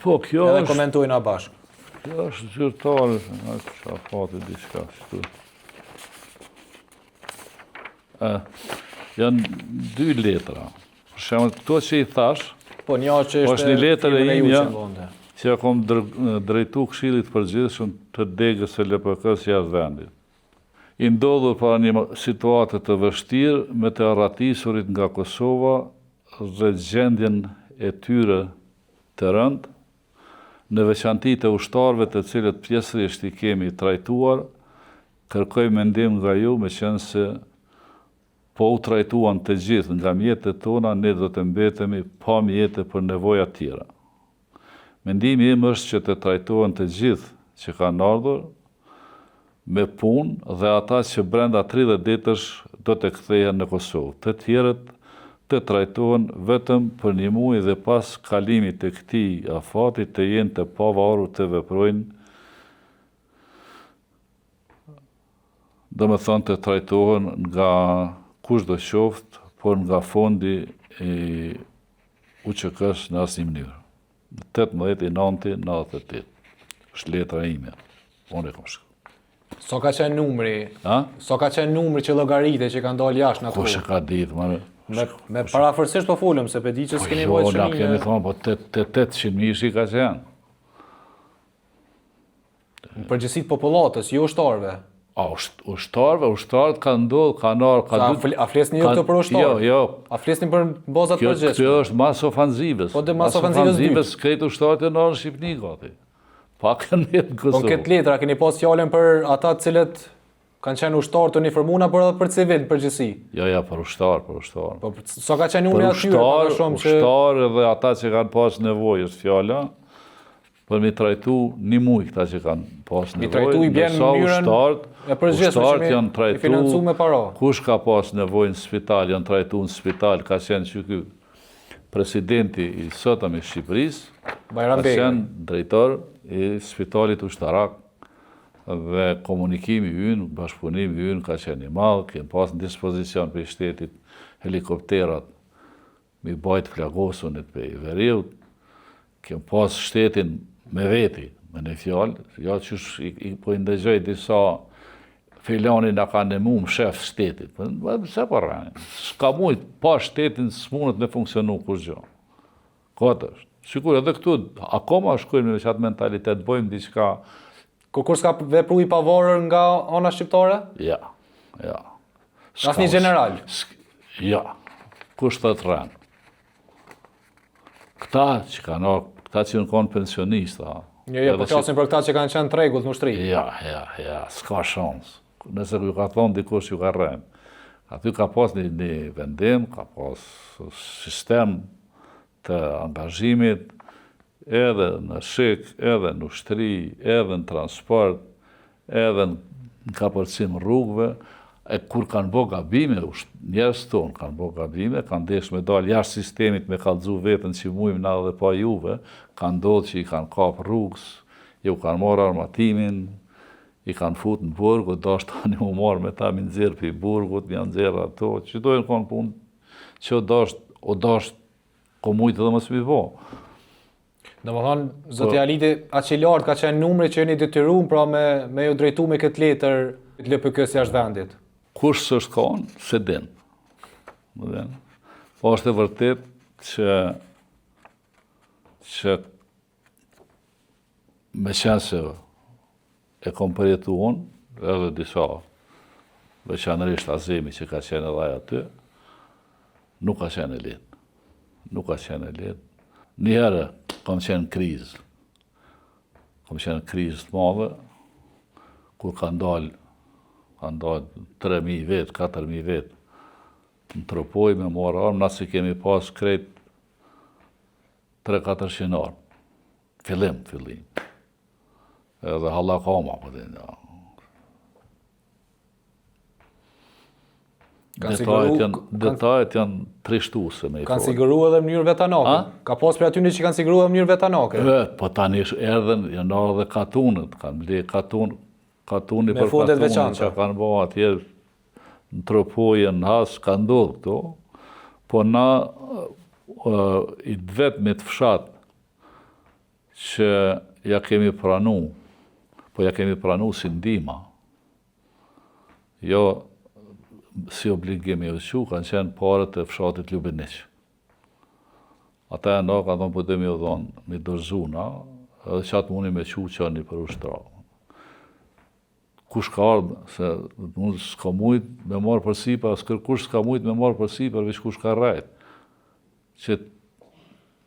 Po, kjo Edhe është... komentojnë bashkë. Kjo është zyrtare, që a fati diçka kështu. Janë 2 letra. Për shembull, këto që i thash, Po një që është një letër e imja që që ja kom drejtu Këshillit Përgjithshëm të degës së LPK-s jashtë vendit. I ndodhur para një situate të vështirë me të arratisurit nga Kosova dhe gjendjen e tyre të rëndë, në veçanti të ushtarëve të cilët pjesërisht i kemi trajtuar, kërkoj mendim nga ju me qenë se po u trajtuan të gjithë nga mjetët tona, ne do të mbetemi pa mjete për nevoja tjera. Mendimi im është që të trajtohen të gjithë që kanë ardhur me punë dhe ata që brenda 30 ditësh do të kthehen në Kosovë. Të tjerët të trajtohen vetëm për 1 muaj dhe pas kalimit të këtij afati të jenë të pavarur të veprojnë, do me thonë të trajtohen nga kushdo qoftë, por nga fondi i UÇK-s në asnjë mënyrë. 18/9/98. Është letra ime. Unë e kam shkruar. So ka qenë numri? So ka qenë numri që llogaritë që kanë dalë jashtë në atë? Kush e ka ditë, më? Me parafërsisht po folëm se pe di që s'keni nevojë shënime. Po, kemi thonë, po 800.000 ka qenë. Në përgjithësi të popullatës, jo ushtarëve. Ushtarët kanë ndodhur, kanë ardhur, a flisni jo këtë për ushtarë? Jo. A flisni për bazat përgjithshme? Kjo është mas ofanzivës. Po dhe mas ofanzivës këtë ushtarët e në Shqipni gati. Pak e në Kosovë. Po këtë letra, keni pas fjallën për ata cilët kanë qenë ushtarë të uniformuna, por edhe për civil përgjithësi? Jo, për ushtarë. Po, so ka qenë numri atyre, ka shumë që... Ushtarë dhe ata që kanë pas nevojë është fjalla, për mi trajtu 1 muaj këta që kanë pas nevojë. Mi trajtu i bjenë në mënyrën e përgjithshme që mi financu me para. Kush ka pas nevojë në spital, janë trajtu në spital, ka qenë që ky presidenti i sotëm i Shqipërisë, ka qenë drejtor i spitalit ushtarak dhe komunikimi ynë, bashkëpunimi ynë ka qenë i madh, kemë pas në dispozicion për shtetit helikopterat mi bajt flagosunit për i veriut, kemë pas shtetin me veti, me në fjallë, ja që po i ndëgjoj disa filani nga ka në mu më shef shtetit, se për rani, s'ka mujt pa shtetin s'munët me funksionu kur gjo. Këtë është. Sikur edhe këtu, akoma shkojmë me qatë mentalitet, bojmë diçka... Kur s'ka vepru i pavarur nga ana shqiptare? Ja. Asnjë general? Ja. Kush të të rënë? Këta që në konë pensionista... Jo, po qasin për këta që kanë qenë tregullt në ushtri. Ja, s'ka shans. Nëse ju ka thonë dikush ju ka rënë. Aty ka pas një vendim, ka pas sistem të angazhimit, edhe në shik, edhe në ushtri, edhe në transport, edhe në kapërcim rrugëve, e kur kanë bo gabime, njerës tonë kanë bo gabime, kanë desh me dalë jashtë sistemit me kallëzu vetën që mujmë na dhe pa juve, kanë ndodhë që i kanë kapë rrugës, ju kanë marë armatimin, i kanë fut në burgu, dasht tani u marë me ta mi nëzirë për i burgut, mi nëzirë ato, që dojnë konë punë, që o dasht ko mujtë dhe mësë mi bo. Dhe më thonë, zëtja Aliti, Aqilart ka qenë numri që jeni detyruar pra me ju drejtu me këtë letër të LPK-s jashtë vendit. Kush s'është konë, se din. Po është e vërtet që me qenë se e kom përjetu unë, edhe disa veçanërisht Azemi që ka qenë edhe aty, nuk ka qenë e letë. Nuk ka qenë e letë. Njëherë kam qenë krizë. Kam qenë krizë të madhe, kur ka ndalë 3.000 vetë, 4.000 vetë, në tropoj me marë armë, nësi kemi pas krejt 300-400 armë. Fillim. Edhe hallakama, po dhe nga. Detajet janë trishtuese me i Kanë folë. siguru edhe mënyrë vetanake. Ka pas për aty që kanë siguru edhe mënyrë vetanake. Po tani erdhen, janë ardhe katunët, kanë ble katuni Me për fondet katunët veçanta. që kanë bo atje në Tropojë, në Has, ka ndodhë këto, po na i vetmit fshat që ja kemi pranu, po ja kemi pranu si ndihma, jo si obligim i ushqu, kanë qenë parët e fshatit Lubeniq. Ata e na ka thonë po të mi u dhonë, mi dorëzuna, edhe qatë muni me qu qëni për ushtra. Kush ka ardhë, se unë s'ka mujt me marë për sipa, s'kërkush s'ka mujt me marë për sipa, veç kush ka rajt. Që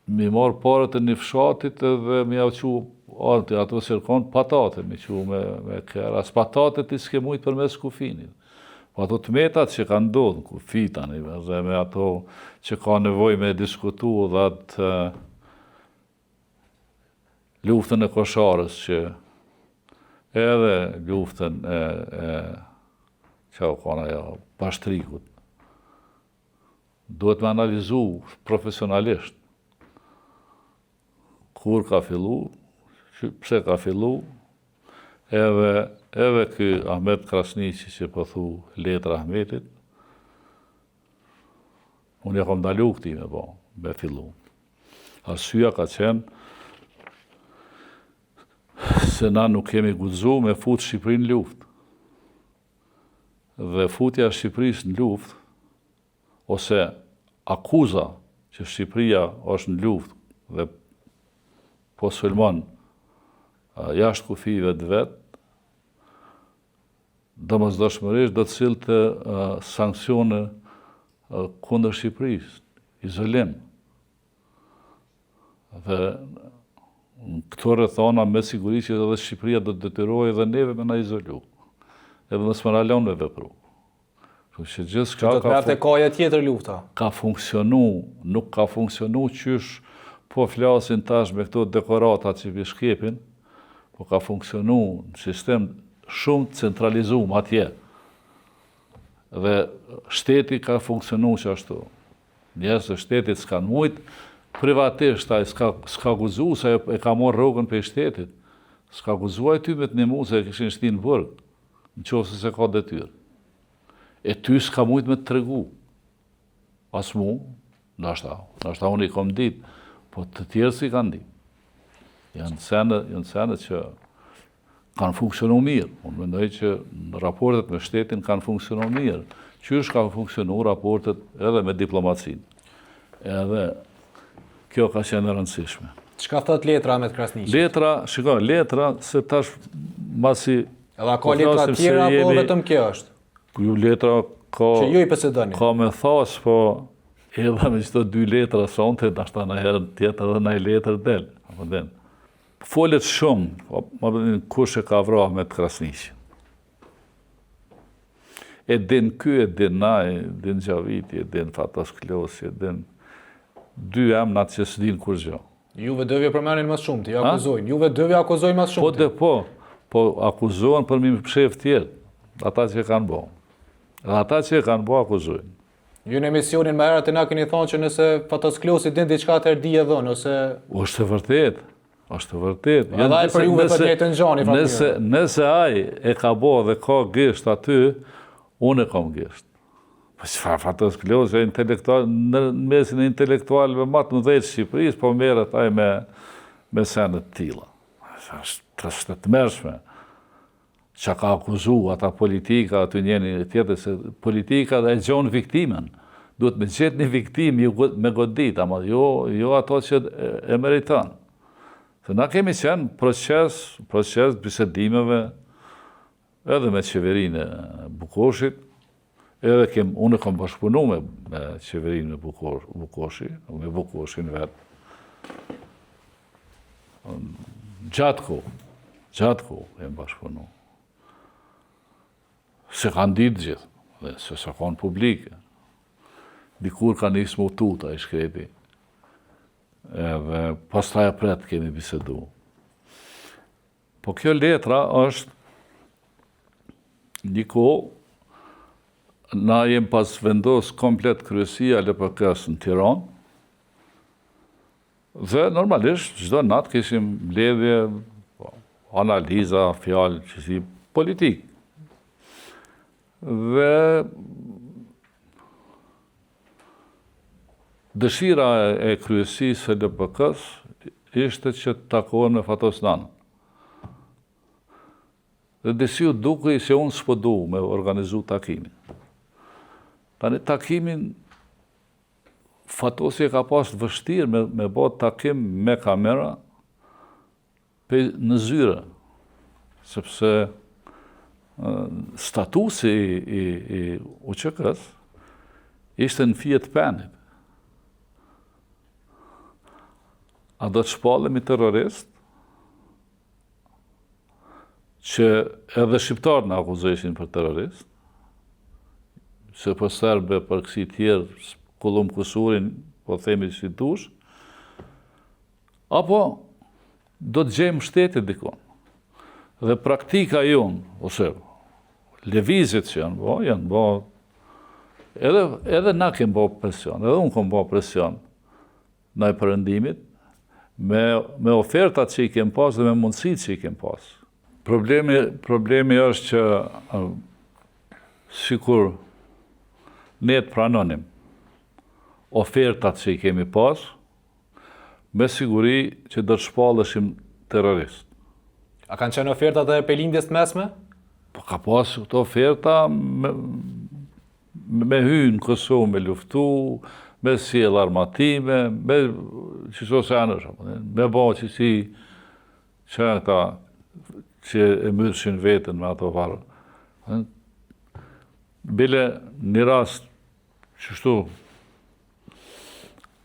mi marë parët e një fshatit edhe mi au qu alti, ato sirkon patate, mi qu me kërë. As patate ti s'ke mujt për mes kufinit. Po ato të metat që ka ndodhë, kufitani, dhe me ato që ka nevoj me diskutu dhe atë luftën e Kosharës që edhe luftën që ka ajo pashtrikut. Duhet me analizu profesionalisht kur ka fillu, pse ka fillu, edhe ky Ahmet Krasniqi që po thu letra Ahmetit, unë ja kom dalu këti me fillu. Arsyeja ka qenë se na nuk kemi guxu me fut Shqipërinë në luftë. Dhe futja e Shqipërisë në luftë, ose akuza që Shqipëria është në luftë dhe po sulmon jashtë kufive të vetë, domosdoshmërisht do të sillte sanksione kundër Shqipërisë, izolim. Dhe këto rrethona me siguri që edhe Shqipëria do të detyrohej edhe neve me na izolu. Edhe nësë më na lënë me vepru. Që gjithçka Do të merrte kaja tjetër lufta. ka funksionu, nuk ka funksionu qysh po flasin tash me këto dekorata që vi shkepin, po ka funksionu në sistem shumë centralizum atje. Dhe shteti ka funksionu që ashtu. Njerëz të shtetit s'kan mujt, privatisht ai s'ka guxu se e ka marrë rrogën për shtetit. S'ka guxu ai ty me të nimu se e kishin shtin në burg, nëse se ka detyrë. E ty s'ka mujt me të tregu. As mu, ndoshta unë i kom ditë, po të tjerë si kanë ditë. Janë sene që kanë funksionu mirë. Unë mendoj që raportet me shtetin kanë funksionu mirë. Qysh ka funksionu raportet edhe me diplomacinë. Edhe kjo ka qenë e rëndësishme. Çka thot letra Ahmet Krasniqi? Letra, se tash masi... Edhe ka letra tjera, po vetëm kjo është? Ju letra ka... Që ju i posedoni? Ka me thash, po edhe me qëto 2 letra sonte, nashta në herën tjetër edhe në letër del. Folet shumë, ma përdin kush e ka vra Ahmet Krasniqi. E din ky, e din na, e din Gjaviti, e din Fatas Klosi, e din 2 emnat që s'din kur gjë. Juve dëvje përmenin mas shumë, ti akuzojnë. Juve dëvje akuzojnë mas shumë. Po akuzohen për mi pshef tjerë, ata që kanë bo. Dhe ata që kanë bo akuzojnë. Ju në emisionin më herët e na keni thonë që nëse Fatas Klosi din diçka të erdi e dhënë, ose... Është e vërtet. Edhe ai për juve për njëjtën gjani, nëse ai e ka bo dhe ka gisht aty, unë e kam gisht. Po çfarë Fatas Klosi intelektual, në mesin e intelektualëve më të mëdhenj të Shqipërisë, po merret ai me sene të tilla. Është të mërshme. Që ka akuzu ata politika, aty njeni tjetër, se politika dhe e gjonë viktimen. Duhet me gjetë një viktim me godit, ama jo ato që e meriton. Se na kemi qenë proces bisedimeve edhe me qeverinë e Bukoshit, edhe unë kam bashkëpunu me qeverinë e Bukoshit, me Bukoshin vetë. Gjatë ko e më bashkëpunu. Se kanë ditë gjithë, dhe se kanë publike. Dikur ka nisë më tuta i shkreti. Edhe pastaj apret kemi bisedu. Po kjo letra është një kohë na jem pas vendos komplet kryesia LPK-s në Tiranë, dhe normalisht çdo natë kishim mbledhje, analiza, fjalë që si politik. Dhe dëshira e kryesisë së LPK-s ishte që të takohem me Fatos Nanën. Dhe disiu dukej se unë s'po du me organizu takimin. Tani takimin Fatosi e ka pas të vështirë me bë takim me kamera në zyre, sepse statusi i UÇK-s ishte në fijet penit. A do të shpallemi terrorist, që edhe shqiptarë në akuzeshin për terrorist, se për serbe, për kësi tjerë, kullum kusurin, po themi si dush, apo do të gjejmë shtetit dikon. Dhe praktika jonë, ose lëvizjet që janë bo, edhe na kemë bo presion, edhe unë kemë bo presion në e përëndimit, me ofertat që i kemë pas dhe me mundësit që i kemë pas. Problemi është që sikur ne të pranonim ofertat që i kemi pas, me siguri që do të shpalleshim terrorist. A kanë qenë ofertat e pelindjes mesme? Po ka pas këto oferta me hynë Kosovë, me luftu, me sjell armatime, me qëso se anësh, me bo që si që këta që e myrshin vetën me ato varë. Bile një rast qështu,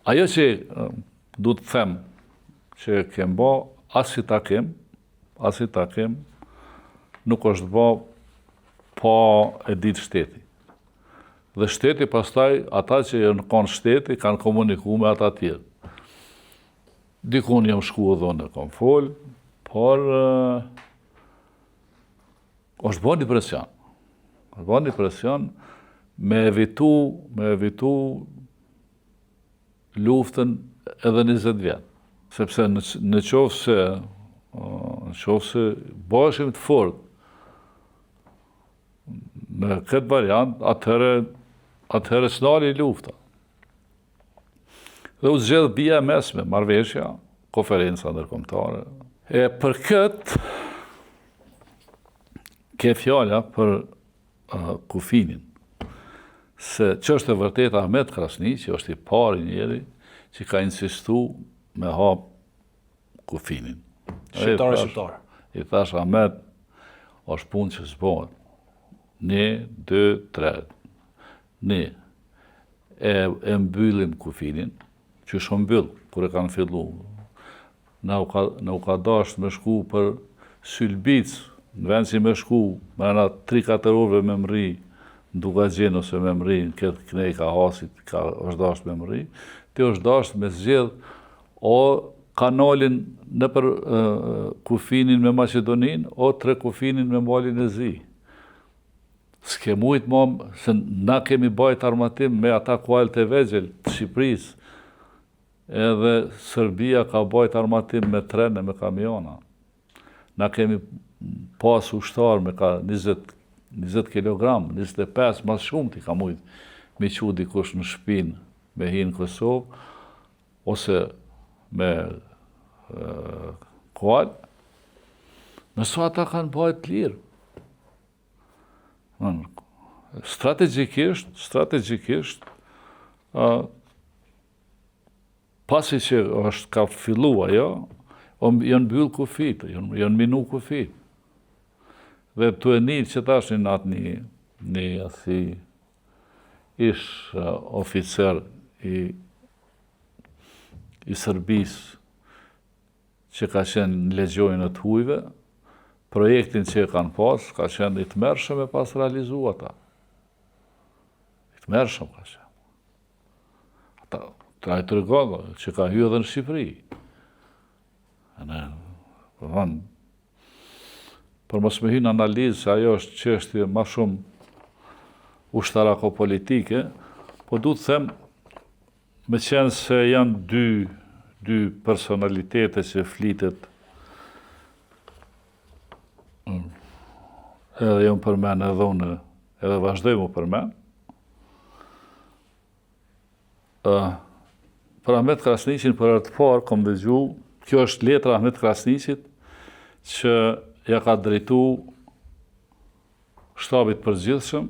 ajo që du të them që kem bo, as i takim, nuk është bo pa e ditë shteti. Dhe shteti pastaj, ata që janë konë shteti, kanë komuniku me ata tjerë. Dikun jam shku edhe në kom folë, por është bo një presion. Është bo një presion me evitu luftën edhe 20 vjetë. Sepse në qofë se bashim të fort në këtë variant, atëherë s'nali lufta. Dhe u zgjedh bija mesme, marrëveshja, konferenca ndërkombëtare. E për këtë, ke fjala për kufinin. Se që është e vërtet Ahmet Krasni, që është i pari njeri, që ka insistu me hap kufinin. Shqiptare. I thash Ahmet, është punë që s'bohet. 1, 2, 3. Ne e mbyllim kufinin, që është mbyll, kur e kanë fillu. Na u ka dasht me shku për Sylbic, në vend si me shku, me ana 3-4 orëve me mri, në Dugagjen ose me mri, në këtë kënej ka hasit, është dasht me mri, ti është dasht me zgjedh o kanalin në për kufinin me Macedonin, o 3 kufinin me Malin e Zi. S'ke mujt më, se na kemi bajt armatim me ata kualët e vegjel të Shqipëris, edhe Serbia ka bajt armatim me trene, me kamiona. Na kemi pas ushtar me ka 20 kilogram, 25, mas shumë ti ka mujt me qu dikush në shpinë, me hinë Kosovë, ose me kualë, nëso ata kanë bajt lirë. Strategjikisht, pasi që është ka fillu ajo, janë byll kufit, janë minu kufit. Dhe të e një që tash një natë një asi ish oficer i Serbis që ka qenë në legjojnë të hujve, projektin që e kanë pas, ka qenë i të mërshëm e pas realizu ata. I të mërshëm ka qenë. Ata i të rëgodhë që ka hyu edhe në Shqipëri. Për mos me hynë analizë, se ajo është çështje ma shumë ushtarako-politike, po du të them, me qenë se janë dy personalitete që flitet, edhe jam përmen edhe unë, edhe vazhdoj mu përmen, për Ahmet Krasniqin për herë të parë kom dëgju, kjo është letra Ahmet Krasniqit që ja ka drejtu shtabit përgjithshëm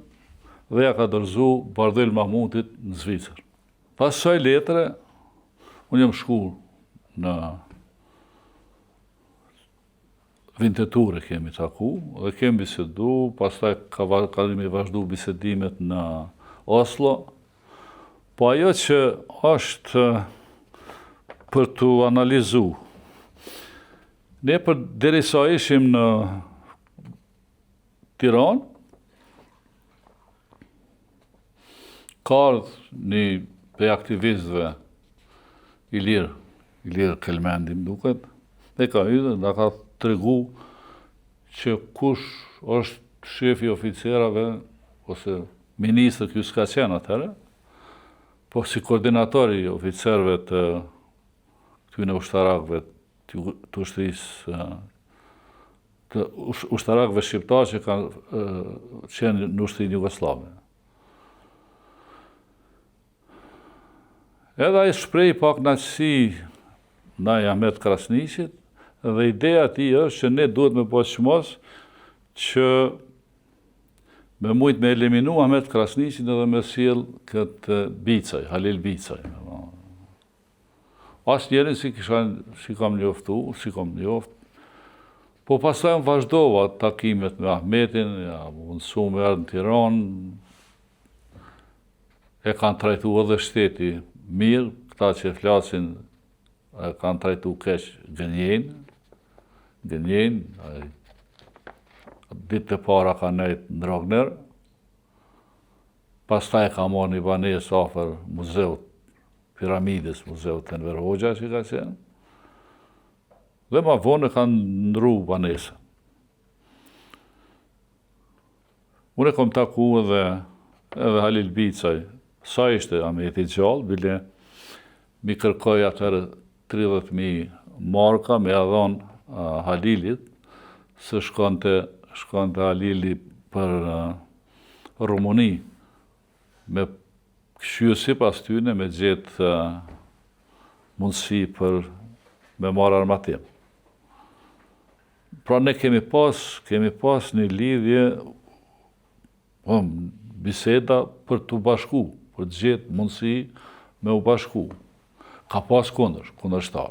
dhe ja ka dorëzu Bardhyl Mahmutit në Zvicër. Pas kësaj letre, unë jam shku në Vinteture kemi taku dhe kemi bisedu, pastaj kemi vazhdu bisedimet në Oslo. Po ajo që është për të analizu, ne derisa ishim në Tiranë, ka ardhur një prej aktivistëve Ilir Kelmendi më duket, dhe ka hyrë dhe ka tregu që kush është shefi oficerave ose ministri, ky s'ka qenë atëherë, po si koordinatori i oficerëve të këtyre ushtarakëve të ushtrisë, të ushtarakëve shqiptarë që kanë qenë në ushtrinë jugoslave. Edhe ai shpreh pak kënaqësi ndaj Ahmet Krasniqit, dhe ideja ti është që ne duhet me bëjë çmos që me mujt me eliminu Ahmet Krasniqin edhe me sjell këtë Bicaj, Halil Bicaj. Asnjërin si kam njoftu, po pastaj unë vazhdova takimet me Ahmetin, ja mundsu me ardhë në Tiranë, e kanë trajtu edhe shteti mirë, këta që flasin kanë trajtu keq Gënjen, ditë e para ka nejt në Rogner, pastaj ka marrë një banesë afër muzeut Piramidës, muzeut Enver Hoxha që ka qenë, dhe ma vonë kanë ndru banesën. Unë e kom taku edhe Halil Bicaj, sa ishte Ahmeti gjallë, bile mi kërkoj atëherë 30.000 marka me adhon Halilit, se shkonte Halili për Rumuni, me këshyë si pas tyne me gjetë mundësi për me marrë armatim. Pra ne kemi pas një lidhje, biseda për të bashku, për të gjetë mundësi me u bashku. Ka pas kundërshtar,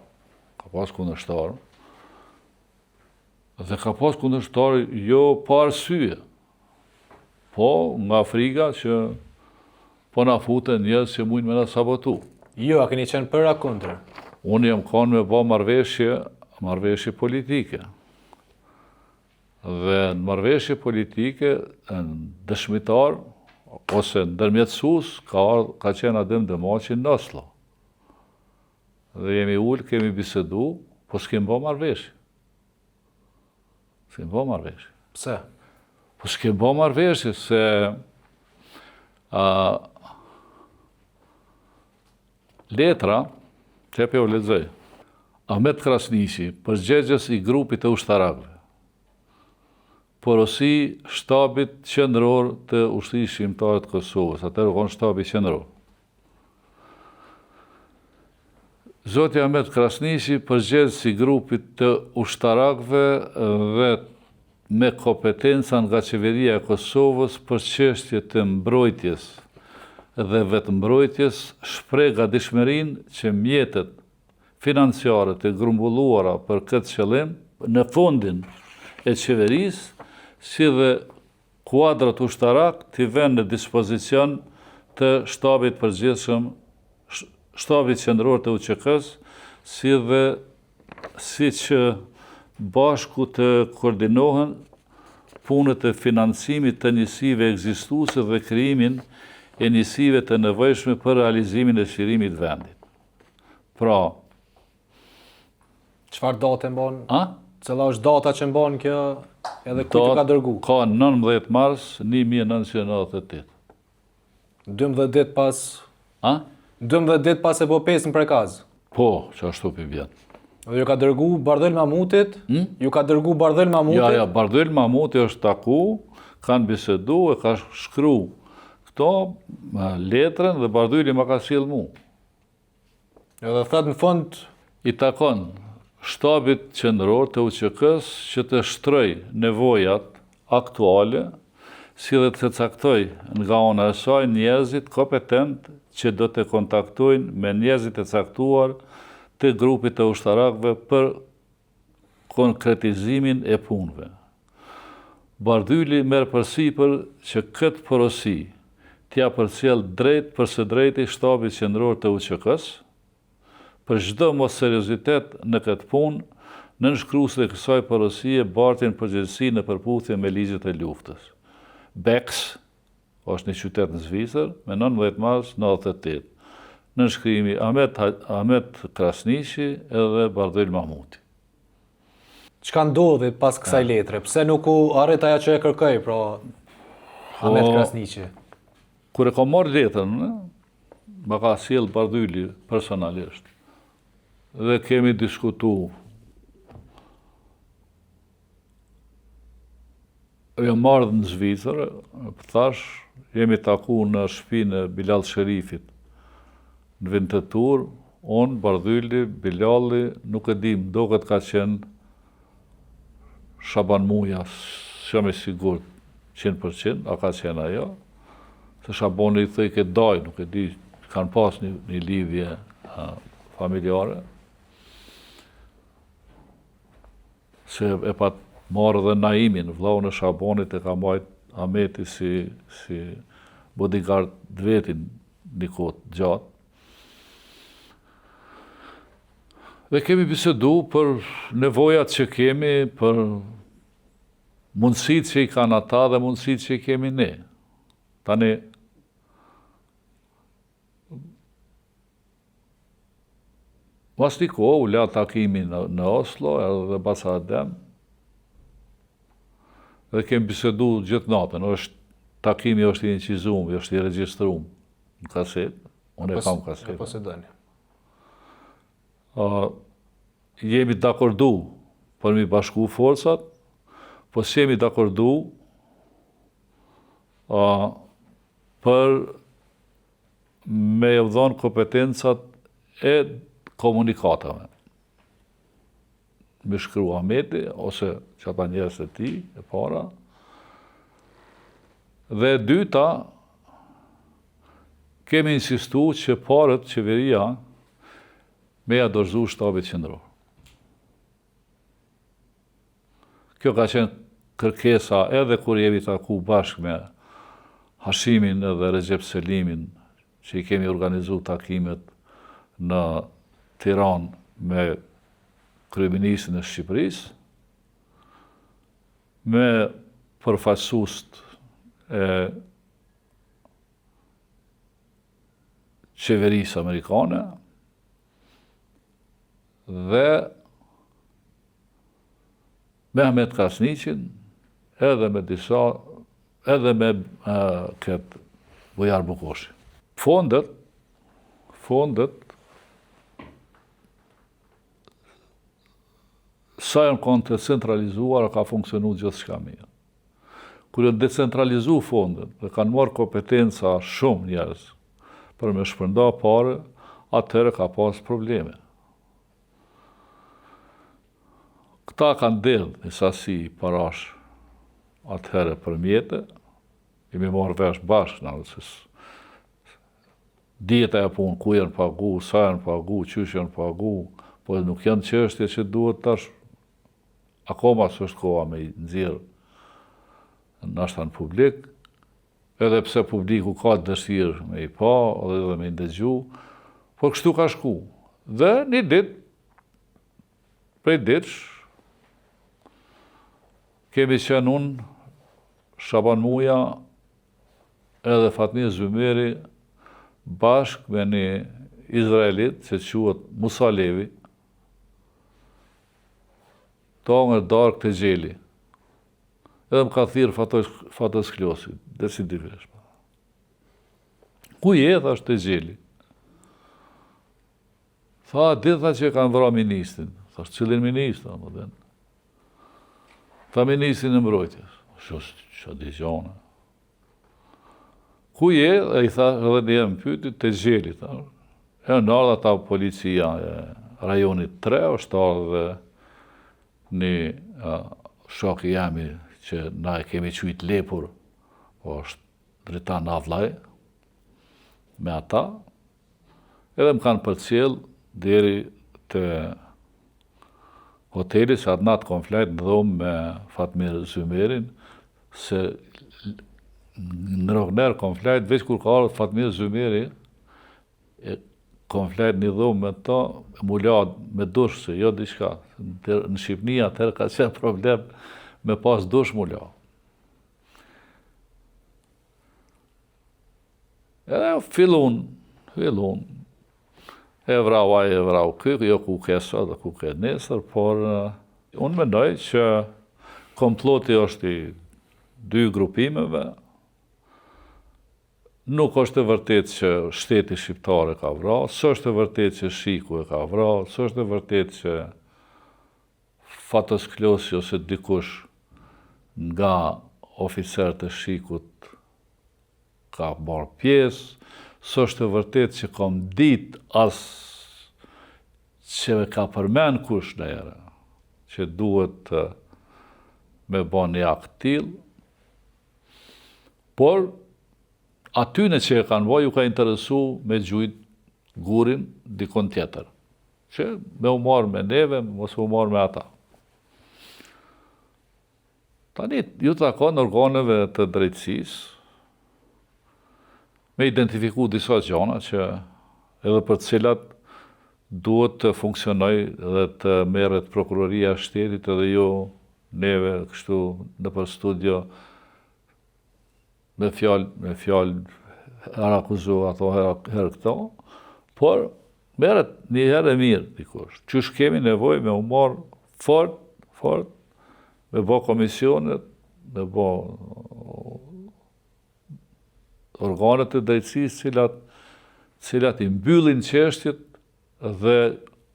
dhe ka pas kundërshtar jo pa arsye, po nga Afrika që po na futen njerëz që mujnë me na sabotu. Jo, a keni qenë për a kundër? Unë jam kanë me bë marrëveshje politike. Dhe në marrëveshje politike, dëshmitar ose ndërmjetësues ka qenë Adem Demaçi në Oslo. Dhe jemi ullë, kemi bisedu, po s'kem bë marrëveshje. Pse? Po s'kem bë marrëveshje, se letra, që e u lexoj, Ahmet Krasniqi, përgjegjës i grupit të ushtarakëve, porosi shtabit qendror të ushtrisë shqiptare të Kosovës, atëherë kon shtabi qendror. Zoti Ahmet Krasniqi, përgjegjës i grupit të ushtarakëve dhe me kompetenca nga qeveria e Kosovës për çështje të mbrojtjes dhe vetëmbrojtjes, shpreh gatishmërinë që mjetet financiare të grumbulluara për këtë qëllim në fondin e qeverisë, si dhe kuadrat ushtarak të vënë në dispozicion të shtabit përgjithshëm, shtabit qendror të UÇK-s, si dhe si që bashku të koordinohen punët e financimit të njësive ekzistuese dhe krijimin e njësive të nevojshme për realizimin e çlirimit të vendit. Pra, çfarë datë mban? Cila është data që mban kjo edhe kujt ka dërgu? Ka 19 mars 1998. 12 ditë pas... A? 12 ditë pas epopesë në Prekaz. Po, që ashtu për vjetë. Dhe ju ka dërgu Bardhyl Mamutit? Ju ka dërgu Bardhyl Mamutit? Ja, Bardhyl Mamuti është taku, kanë bisedu e ka shkru këto letrën dhe Bardhyli ma ka sjell mu. Edhe thëtë në fund... I takon shtabit qendror të UÇK-s që të shtroj nevojat aktuale, si dhe të caktoj nga ona e saj njerëzit kompetent që do të kontaktojnë me njerëzit e caktuar të grupit të ushtarakëve për konkretizimin e punëve. Bardhyli merr përsipër që këtë porosi t'ja përcjell drejt për së drejti shtabit qendror të UÇK-s, për çdo mos seriozitet në këtë punë, nënshkruesit e kësaj porosie bartin përgjegjësi në përputhje me ligjet e luftës. Bex është një qytet në Zvicër me 19 mars 98. Nënshkrimi Ahmet Krasniqi edhe Bardhyl Mamuti. Çka ndodhi pas kësaj letre? Pse nuk u arrit ajo që e kërkoi, pra Ahmet Krasniqi? Kur e ka marrë letrën, ma ka sjell Bardhyli personalisht. Dhe kemi diskutu. Jam marrë në Zvicër, thash, jemi taku në shtëpinë e Bilal Sherifit. Në vend të Turr, unë, Bardhyli, Bilali, nuk e dim, doket ka qenë Shaban Muja, s'jam i sigurt 100%, a ka qenë ajo. Se Shabani i thej ke daj, nuk e di, kanë pas një lidhje familjare. Se e pat marrë dhe Naimin, vllaun e Shabanit e ka majt Ahmeti si bodyguard vetin një kohë gjatë. Dhe kemi bisedu për nevojat që kemi, për mundësit që i kanë ata dhe mundësit që i kemi ne. Tani, mas një kohë, u la takimi në Oslo, edhe basa Adem, dhe kemi bisedu gjithë natën, takimi është i incizum, është i regjistrum në kaset, unë e kam kaset. Po se dëni. Jemi dakordu për mi bashku forcat, po s'jemi dakordu për me e dhënë kompetencat e komunikatave. Me shkru Ahmeti, ose që ata njerëz e ti, e para. Dhe e dyta, kemi insistu që parët qeveria me ja dorëzu shtabit qendror. Kjo ka qenë kërkesa edhe kur jemi taku bashkë me Hashimin edhe Recep Selimin, që i kemi organizu takimet në Tiranë me kryeministrin e Shqipërisë, me përfaqësuest e qeverisë amerikane dhe me Ahmet Krasniqin, edhe me disa, edhe me këtë Bujar Bukoshi. Fondet, sa janë kanë të centralizuar, ka funksionu gjithë shka mirë. Kur e decentralizu fondet dhe kanë marrë kompetenca shumë njerëz për me shpërnda pare, atëherë ka pas probleme. Këta kanë delë një sasi parash atëherë për mjete, jemi marrë vesh bashkë në nësës. Dieta e punë, ku janë pagu, sa janë pagu, qysh janë pagu, po nuk janë çështje që duhet tash, akoma s'është koha me i nxjerrë nashta në publik, edhe pse publiku ka dëshirë me i pa, edhe me i ndëgju, por kështu ka shku. Dhe një ditë, prej ditësh, kemi qenë unë, Shaban Muja, edhe Fatmir Zymeri, bashkë me një Izraelit, që quhet Musa Levi, ta nga darkë të gjeli. Edhe më ka thirë Fatos Kljosi, decidivishme. Ku je, thash, te gjeli. Tha, ditha që kanë vra ministrin. Thash, cilin ministra, më den? Tha, ministrin e mbrojtjes. Që digjona. Ku je? E i tha, edhe një më pyti, te gjeli, thash. E në ardha ta policia e rajonit 3, është ardhë një shok i jemi që na e kemi qujt lepur, po është Dritan Avllaj, me ata, edhe më kanë përcjell deri të hoteli që atë natë kom flajt në dhomë me Fatmir Zymerin, se në Rogner kom flajt, veç kur ka ardhur Fatmir Zymeri, kom flajt një dhomë me ta, mulad me dush, se jo diçka. Në Shqipni atëherë ka qenë problem me pas dush mulad. Edhe fillun, e vrau aj, e vrau ky, jo ku ke sot dhe ku ke nesër, por unë mendoj që komploti është i 2 grupimeve. Nuk është e vërtet që shteti shqiptar e ka vrarë, s'është e vërtet që Shiku e ka vrarë, s'është e vërtet që Fatos Klosi ose dikush nga oficerët e Shikut ka marrë pjesë, s'është e vërtet që kam ditë as që ka përmend kush në erë, që duhet me bën një akt tillë, por atyne që e kanë bërë, ju ka interesu me gjujt gurin dikon tjetër, që me u marrë me neve, mos u marrë me ata. Tani, ju takon organeve të drejtësisë me identifiku disa gjana që edhe për cilat duhet të funksionoj dhe të merret prokuroria e shtetit edhe jo neve kështu në për studio me fjalë arakuzu ato herë këto, por merret një herë e mirë dikush. Qysh kemi nevojë me u marr fort, me bë komisionet, me bë organet e drejtësisë cilat i mbyllin çështjet dhe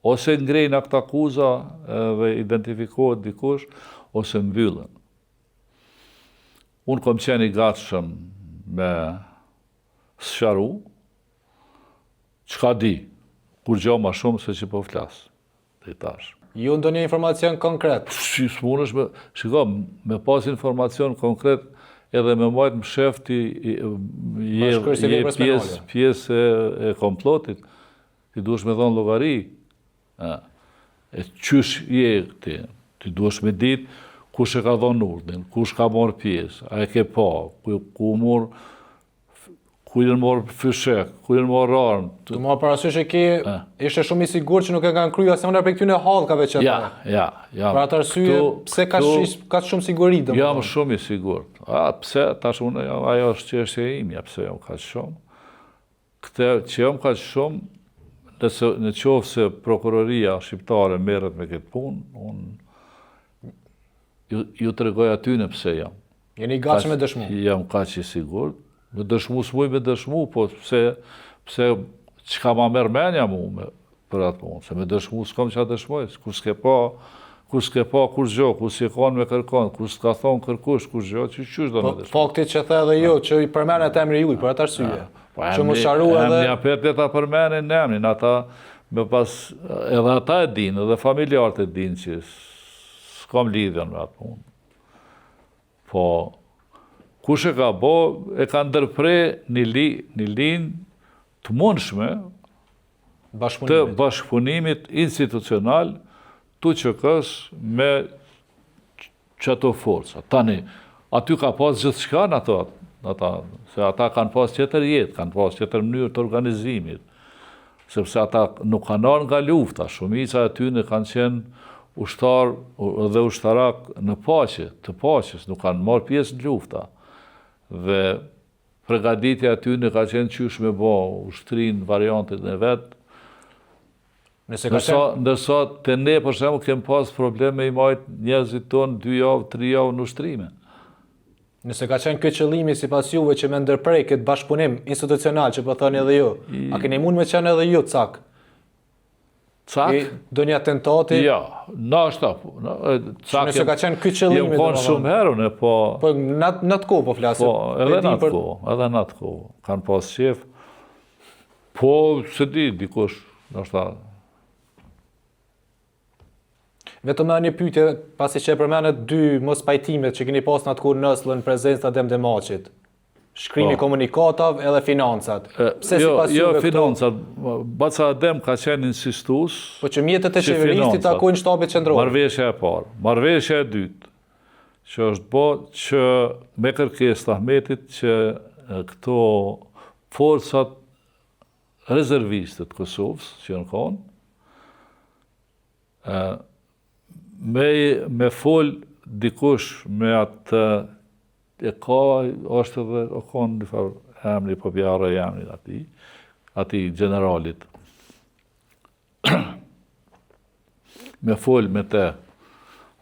ose ngrejnë akt akuza dhe identifikohet dikush, ose mbyllën. Unë kom qenë i gatshëm me sqaru, çka di, kur gjo ma shumë se që po flasë, dhe i tash. Ju ndonjë informacion konkret? Si s'munësh me, shiko, me pas informacion konkret, edhe me majtë më shefti, je pjesë e komplotit, ti duhesh me dhonë llogari. E qysh je ti duhesh me ditë kush e ka dhënë urdhën, kush ka marrë pjesë, a e ke pa, ku janë marrë fyshek, ku janë marrë armë. Të marrë parasysh e ke, ishte shumë i sigurt që nuk e kanë kryer asnjëra prej këtyre hallkave që ata. Ja. Për atë arsye, pse ka shumë siguri domethënë? Jam shumë i sigurt. Pse tash unë ajo është çështja ime, pse jam kaq shumë. Këtë që jam kaq shumë, në qoftë se prokuroria shqiptare merret me këtë punë, unë ju të regoj aty në pse jam. Jeni i gatshëm me dëshmu? Jam kaq i sigurt. Me dëshmu s'muj me dëshmu, po pse çka ma merr mendja mu për atë punë. Se me dëshmu s'kam çfarë dëshmoj. Kur s'ke pa kur gjë, kur s'e kanë me kërkon, kur s'ka thonë kërkush kur gjë, çysh do me dëshmu. Fakti që the edhe jo, që i përmendet emri juaj për atë arsye. Që mos sharru edhe emri apet ta përmendin emrin, ata me pas edhe ata e dinë, edhe familjarët e dinë që s'kam lidhjen me atë punë. Po, kush e ka bo, e ka ndërpre një linjë të mundshme të bashkëpunimit institucional të QK-s me qëto forca. Tani, aty ka pas gjithçka në ata, se ata kanë pas tjetër jetë, kanë pas tjetër mënyrë të organizimit, sepse ata nuk kanë ardhur nga lufta, shumica e tyre kanë qenë ushtar dhe ushtarak në paqe, të paqes, nuk kanë marrë pjesë në lufta. Dhe përgatitja e tyre ka qenë qysh me bë ushtrin variantet e vet. Ndërsa te ne për shembull kem pas probleme i majt njerëzit tonë 2 javë, 3 javë në ushtrime. Nëse ka qenë këtë qëllimi sipas juve që me ndërprej këtë bashkëpunim institucional që po thoni edhe ju, a keni mund me qenë edhe ju cak? Cak? Do një atentati? Ja, nashta, cak Nëse ka qenë këtë qëllimi, jem konë shumë herën, po... Po në atë kohë po flasim. Po, edhe në atë kohë, kanë pas qef. Po, se di, dikush, nashta... Vetëm një pyetje, pasi që e përmenet dy mos pajtimet që keni pas në atë kohë nëslën prezencë të Adem Demaçit. Shkrimi komunikatav edhe financat. Pse sipas jo juve financat, Baca Adem ka qenë insistus. Po që mjetët e qeverisë takojnë shtabit qendror. Marrëveshja e parë, marrëveshja e dytë, që është bë që me kërkesë të Ahmetit që këto forcat rezerviste të Kosovës që në konë, me fol dikush me atë e ka, është edhe o konë një farë emri, po bjarë e emri ati generalit. Me fol me te,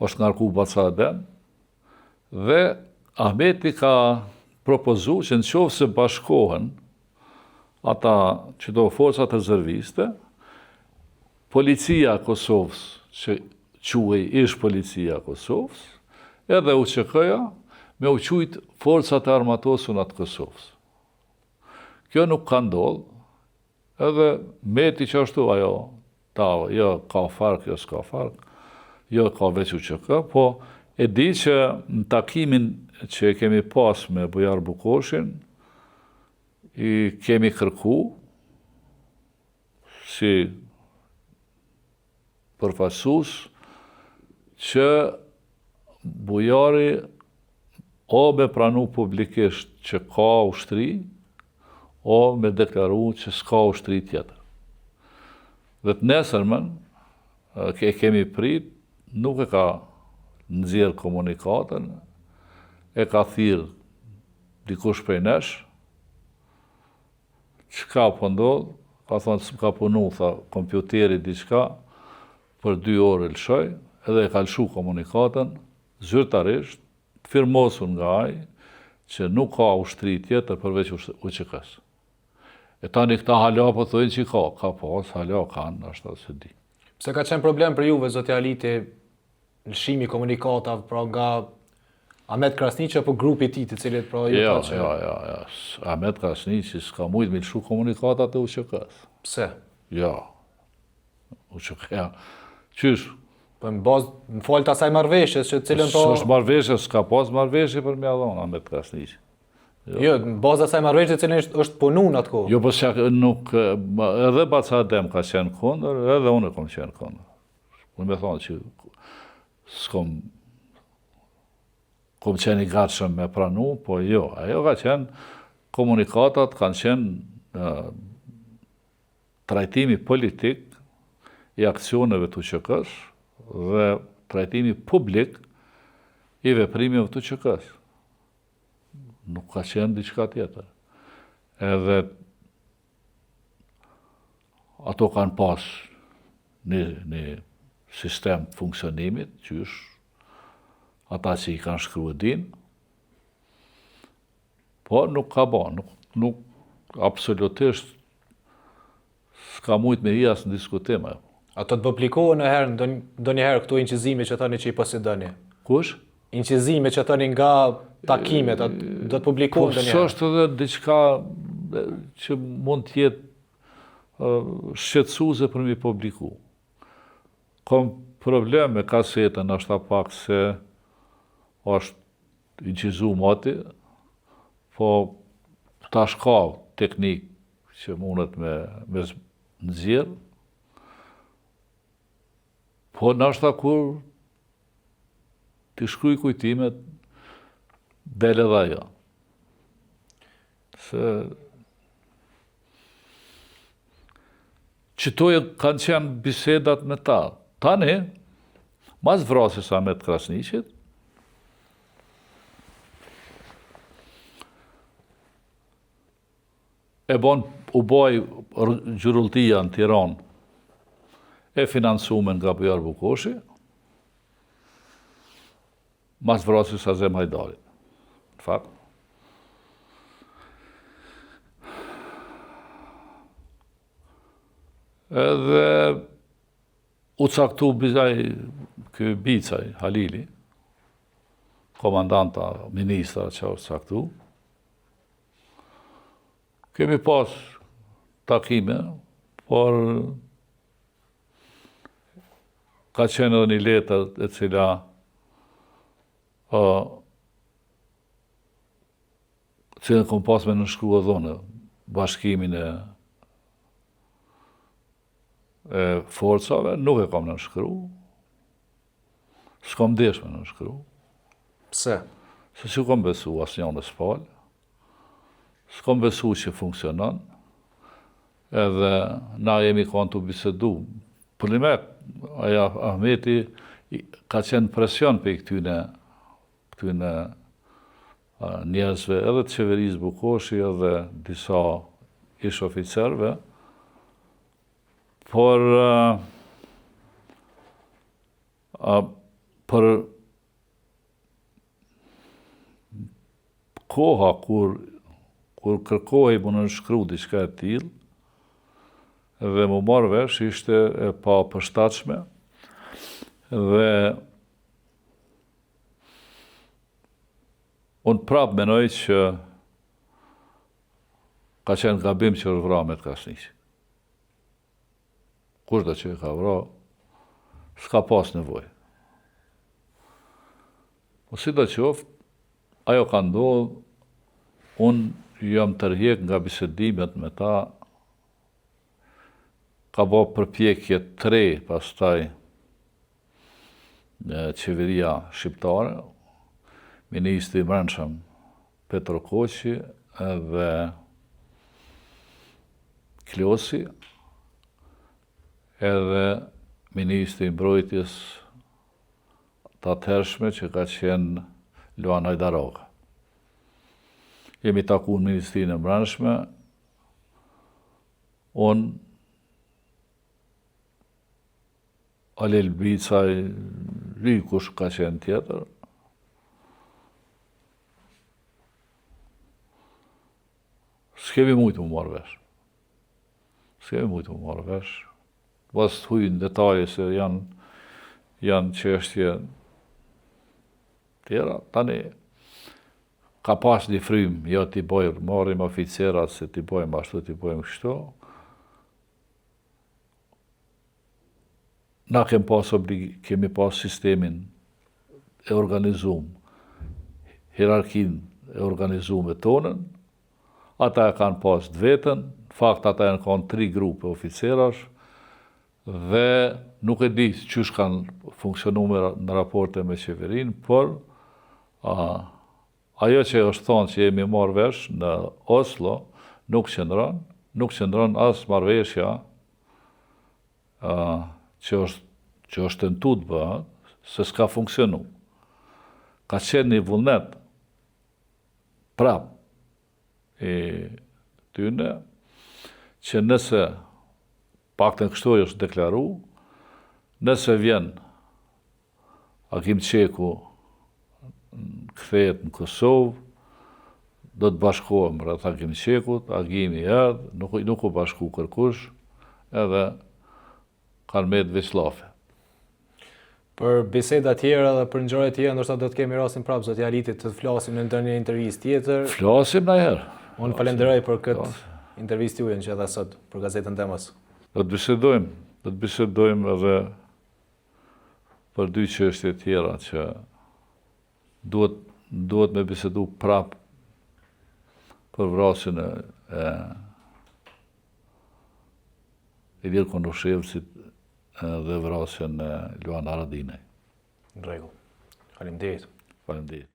është ngarku Baca Adem, dhe Ahmeti ka propozu që në qovë se bashkohen ata që do forcat rezerviste, policia Kosovës, që quaj ish policia Kosovës, edhe UÇK-ja, me u quajt forcat e armatosura të Kosovës. Kjo nuk ka ndodhur, edhe meti që ashtu ajo, jo ka fark, jo s'ka fark, jo ka veç UÇK, po e di që në takimin që kemi pas me Bujar Bukoshin, i kemi kërku, si përfaqësues, që Bujari o me pranu publikisht që ka ushtri, o me deklaru që s'ka ushtri tjetër. Dhe të nesërmen, kemi prit, nuk e ka nxjerr komunikatën, e ka thirr dikush prej nesh, çka po ndodh, ka thonë s'ka punu, tha, kompjuteri diçka, për 2 orë lëshoj, edhe e ka lëshu komunikatën, zyrtarisht, firmosun nga ai, që nuk ka ushtri tjetër përveç UÇK-s. E tani këta hala po thojnë që ka pas, hala kanë, ashtu se di. Pse ka qenë problem për juve, zoti Aliti, lëshimi komunikatav, pra nga Ahmet Krasniqi apo grupi i tij, të cilët pra ju ka qenë? Ja. Ahmet Krasniqi s'ka mujt me lëshu komunikatat e UÇK-s. Pse? Ja. UÇK-ja. Qysh? Po në bazë, në falë të asaj marrëveshjes, që cilën po... S'është marrëveshje, s'ka pas marrëveshje për mja dhonë, Ahmet Krasniqi. Jo, në bazë asaj marrëveshje cilën është punu në atë kohë. Jo, po nuk, edhe Baca Adem ka qenë kundër, edhe unë kom qenë kundër. Unë me thonë që kom qenë i gatshëm me pranu, po jo, ajo ka qenë, komunikatat kanë qenë trajtimi politik i aksioneve të UÇK-s dhe trajtimi publik i veprimeve të UÇK-s. Nuk ka qenë diçka tjetër. Edhe ato kanë pas një sistem të funksionimit, qysh ata që i kanë shkruar din, po nuk ka ba, nuk absolutisht s'ka mujt me i asë në diskutim. Ato të publikohen ndonjëherë këto incizime që thani që i posedoni? Kush? Incizime që thani nga takimet, do të publikohen ndonjëherë? Po, s'është edhe diçka që mund të jetë shqetësuese për mi publiku. Kom problem me kasetën, është pak se është incizu moti, po tash ka teknik që mundet me nxjerr. Po nashta kur t'i shkruj kujtimet, del edhe ajo. Se qëtoje kanë qenë bisedat me ta. Tani, mas vrasjes Ahmet Krasniqit, u boj gjyrulltia në Tiranë, e finansume nga Bujar Bukoshi, mas vrasjes Azem Hajdarit. Në fakt. Edhe u caktu ky Bicaj, Halili, komandanta, ministra që u caktu. Kemi pas takime, por ka qenë edhe një letër e cila cilën kom pas me nënshkrua dhone, bashkimin e forcave, nuk e kam nënshkru. S'kam desh me nënshkru. Pse? Se që kam besu asnjën e s'pal. S'kam besu që funksionon. Edhe na jemi kanë të bisedu. Përlimet, aja Ahmeti ka qenë presion për këtyne njerëzve, edhe të qeverisë Bukoshi, edhe disa ish oficerve, por për koha kur kërkohej më nënshkru diçka e tillë, dhe më marrë vesh ishte e pa përshtatshme, dhe unë prapë menoj që ka qenë gabim që vra me të Kasniqi. Kushdo që e ka vra, s'ka pas nevojë. Po si do qoftë, ajo ka ndodhur, unë jam tërheq nga bisedimet me ta, ka bë përpjekje 3 pastaj qeveria shqiptare, ministri i Brendshëm Petro Koqi edhe Klosi, edhe ministri i mbrojtjes të atëhershme që ka qenë Luan Hajdarova. Jemi taku në Ministrinë e Brendshme, unë Halil Bicaj, kush ka qenë tjetër. S'kemi mujtë më marrë vesh. S'kemi mujtë më marrë vesh. Pas të hujnë detaje se janë çështje tjera. Tani, ka pas një frym, jo t'i bojmë, marrim oficerat se t'i bojmë ashtu, t'i bojmë kështu. Na kemi pas sistemin e organizum, hierarkin e organizum e tonën, ata e kanë pas të vetën, fakt ata e kanë 3 grupe oficerash, dhe nuk e di qysh kanë funksionu në raporte me qeverin, por ajo që është thonë që jemi marrë vesh në Oslo, nuk qëndron as marrëveshja që është tentu të bëhet, se s'ka funksionu. Ka qenë një vullnet prap e tyne, që nëse paktën kështu është deklaru, nëse vjen Agim Qeku kthehet në Kosovë, do të bashkohem rreth Agim Qekut, Agimi erdh, nuk u bashku kërkush, edhe kanë me të veçllafe. Për biseda tjera dhe për ngjarje tjera, ndoshta do të kemi rastin prapë zoti Halitit të flasim në ndonjë intervistë tjetër. Flasim ndonjëherë. Unë falenderoj për këtë intervistë juaj që dha sot për gazetën Demos. Do të bisedojmë edhe për 2 çështje tjera që duhet me bisedu prapë për vrasjen e Ilir Kondushevcit dhe vrasjen e Luan Haradinaj. Në rregull. Faleminderit. Faleminderit.